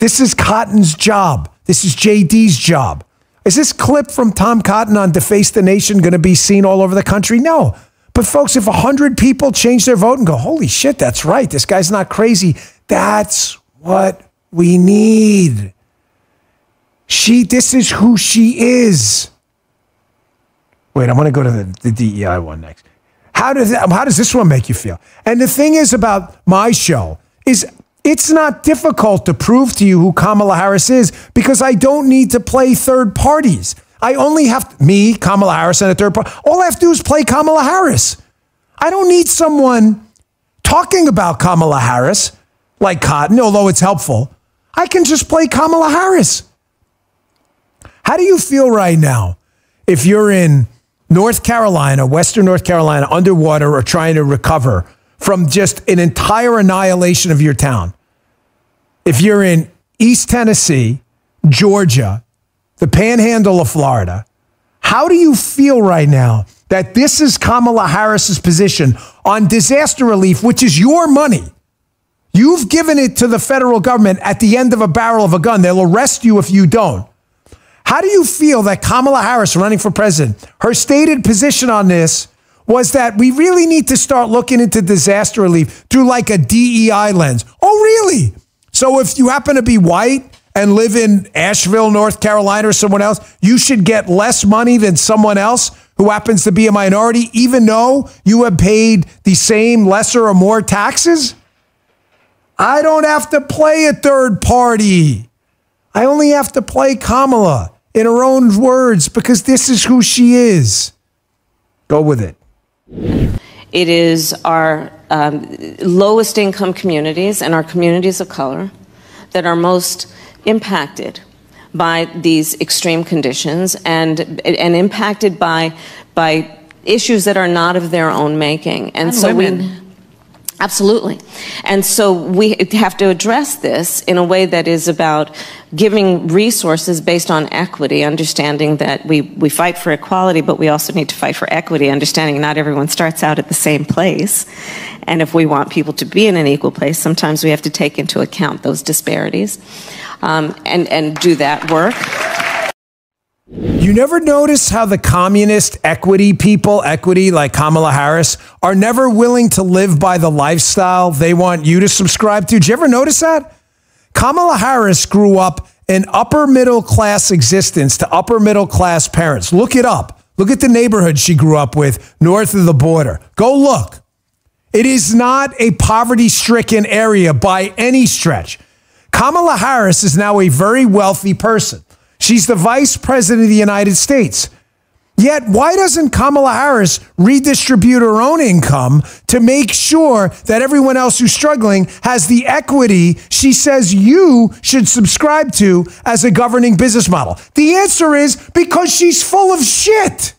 This is Cotton's job. This is JD's job. Is this clip from Tom Cotton on Deface the Nation going to be seen all over the country? No. But folks, if 100 people change their vote and go, holy shit, that's right, this guy's not crazy, that's what we need. This is who she is. Wait, I'm going to go to the DEI one next. How does this one make you feel? And the thing is about my show is it's not difficult to prove to you who Kamala Harris is because I don't need to play third parties. I only have me, Kamala Harris, and a third party. All I have to do is play Kamala Harris. I don't need someone talking about Kamala Harris like Cotton, although it's helpful. I can just play Kamala Harris. How do you feel right now if you're in North Carolina, Western North Carolina, underwater or trying to recover from just an entire annihilation of your town? If you're in East Tennessee, Georgia, the panhandle of Florida. How do you feel right now that this is Kamala Harris's position on disaster relief, which is your money? You've given it to the federal government at the end of a barrel of a gun. They'll arrest you if you don't. How do you feel that Kamala Harris, running for president, her stated position on this was that we really need to start looking into disaster relief through like a DEI lens? Oh, really? So if you happen to be white and live in Asheville, North Carolina, or someone else, you should get less money than someone else who happens to be a minority, even though you have paid the same lesser or more taxes? I don't have to play a third party. I only have to play Kamala in her own words because this is who she is. Go with it. It is our lowest income communities and our communities of color that are most impacted by these extreme conditions and impacted by issues that are not of their own making. And so women. Absolutely. And so we have to address this in a way that is about giving resources based on equity, understanding that we fight for equality, but we also need to fight for equity, understanding not everyone starts out at the same place. And if we want people to be in an equal place, sometimes we have to take into account those disparities and do that work. You never notice how the communist equity people, equity like Kamala Harris, are never willing to live by the lifestyle they want you to subscribe to? Did you ever notice that? Kamala Harris grew up an upper middle class existence to upper middle class parents. Look it up. Look at the neighborhood she grew up with north of the border. Go look. It is not a poverty-stricken area by any stretch. Kamala Harris is now a very wealthy person. She's the vice president of the United States. Yet, why doesn't Kamala Harris redistribute her own income to make sure that everyone else who's struggling has the equity she says you should subscribe to as a governing business model? The answer is because she's full of shit.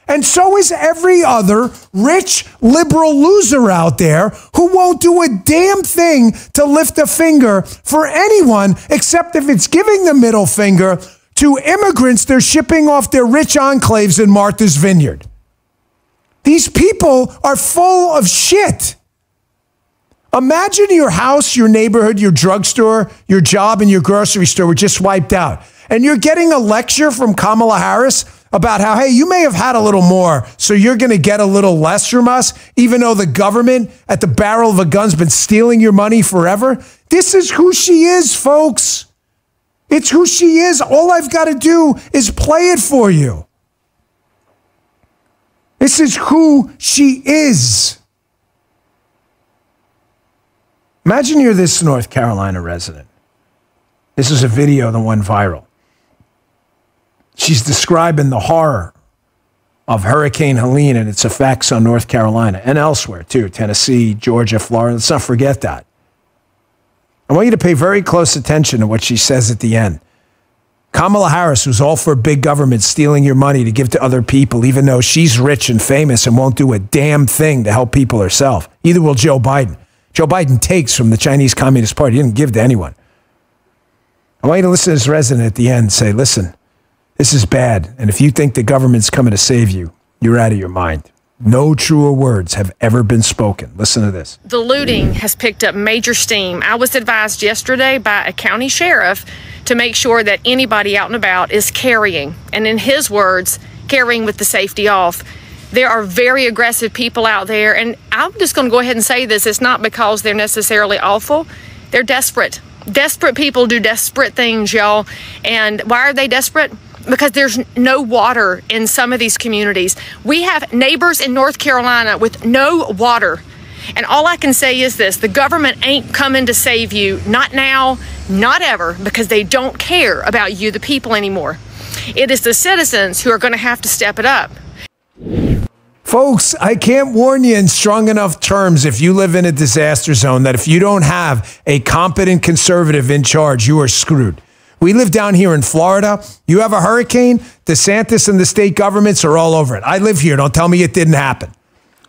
And so is every other rich liberal loser out there who won't do a damn thing to lift a finger for anyone except if it's giving the middle finger to immigrants they're shipping off their rich enclaves in Martha's Vineyard. These people are full of shit. Imagine your house, your neighborhood, your drugstore, your job, and your grocery store were just wiped out. And you're getting a lecture from Kamala Harris about how, hey, you may have had a little more, so you're going to get a little less from us, even though the government at the barrel of a gun's been stealing your money forever. This is who she is, folks. It's who she is. All I've got to do is play it for you. This is who she is. Imagine you're this North Carolina resident. This is a video that went viral. She's describing the horror of Hurricane Helene and its effects on North Carolina and elsewhere too, Tennessee, Georgia, Florida. Let's not forget that. I want you to pay very close attention to what she says at the end. Kamala Harris, who's all for big government stealing your money to give to other people, even though she's rich and famous and won't do a damn thing to help people herself. Either will Joe Biden. Joe Biden takes from the Chinese Communist Party. He didn't give to anyone. I want you to listen to this resident at the end and say, listen, this is bad. And if you think the government's coming to save you, you're out of your mind. No truer words have ever been spoken. Listen to this. The looting has picked up major steam. I was advised yesterday by a county sheriff to make sure that anybody out and about is carrying, and in his words, carrying with the safety off. There are very aggressive people out there, and I'm just going to go ahead and say this. It's not because they're necessarily awful. They're desperate. Desperate people do desperate things, y'all. And why are they desperate? Because there's no water in some of these communities. We have neighbors in North Carolina with no water. And all I can say is this, the government ain't coming to save you, not now, not ever, because they don't care about you, the people, anymore. It is the citizens who are going to have to step it up. Folks, I can't warn you in strong enough terms if you live in a disaster zone that if you don't have a competent conservative in charge, you are screwed. We live down here in Florida. You have a hurricane, DeSantis and the state governments are all over it. I live here. Don't tell me it didn't happen.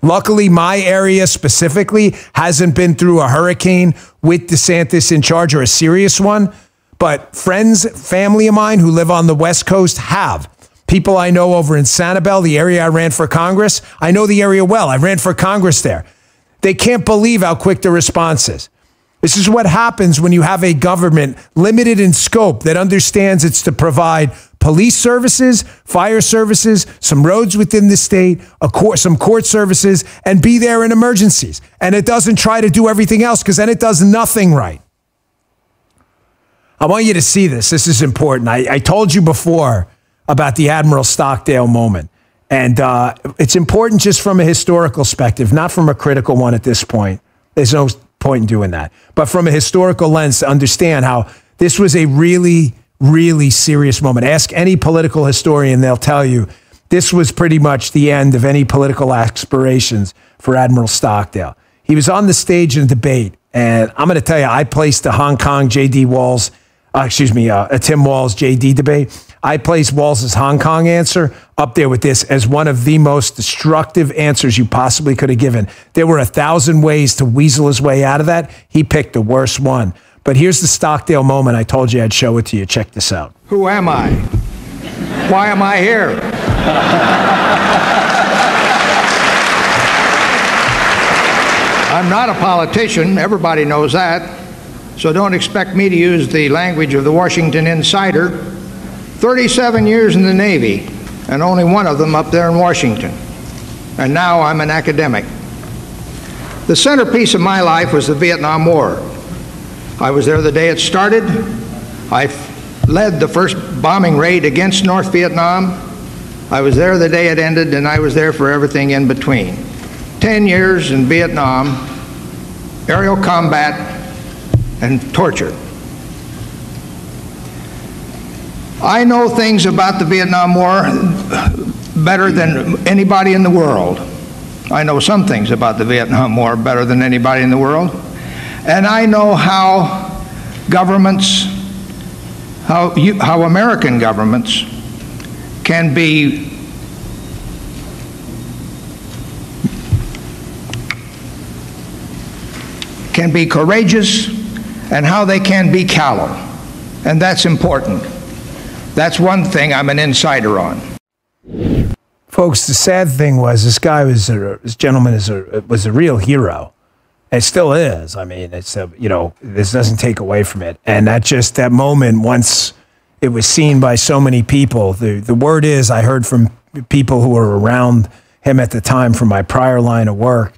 Luckily, my area specifically hasn't been through a hurricane with DeSantis in charge or a serious one. But friends, family of mine who live on the West Coast have. People I know over in Sanibel, the area I ran for Congress, I know the area well. I ran for Congress there. They can't believe how quick the response is. This is what happens when you have a government limited in scope that understands it's to provide police services, fire services, some roads within the state, some court services, and be there in emergencies. And it doesn't try to do everything else because then it does nothing right. I want you to see this. This is important. I told you before about the Admiral Stockdale moment. And it's important just from a historical perspective, not from a critical one at this point. There's no point in doing that. But from a historical lens to understand how this was a really, really serious moment. Ask any political historian, they'll tell you this was pretty much the end of any political aspirations for Admiral Stockdale. He was on the stage in a debate, and I'm going to tell you, I placed the Hong Kong Tim Walz JD debate. I placed Walz's Hong Kong answer up there with this as one of the most destructive answers you possibly could have given. There were 1,000 ways to weasel his way out of that. He picked the worst one. But here's the Stockdale moment. I told you I'd show it to you. Check this out. Who am I? Why am I here? I'm not a politician. Everybody knows that. So don't expect me to use the language of the Washington Insider. 37 years in the Navy, and only one of them up there in Washington. And now I'm an academic. The centerpiece of my life was the Vietnam War. I was there the day it started. I led the first bombing raid against North Vietnam. I was there the day it ended, and I was there for everything in between. 10 years in Vietnam, aerial combat, and torture. I know things about the Vietnam War better than anybody in the world. I know some things about the Vietnam War better than anybody in the world. And I know how governments, how American governments can be courageous and how they can be callow. And that's important. That's one thing I'm an insider on. Folks, the sad thing was this guy this gentleman was a real hero. It still is. I mean, it's this doesn't take away from it. And that moment, once it was seen by so many people, the word is, I heard from people who were around him at the time from my prior line of work,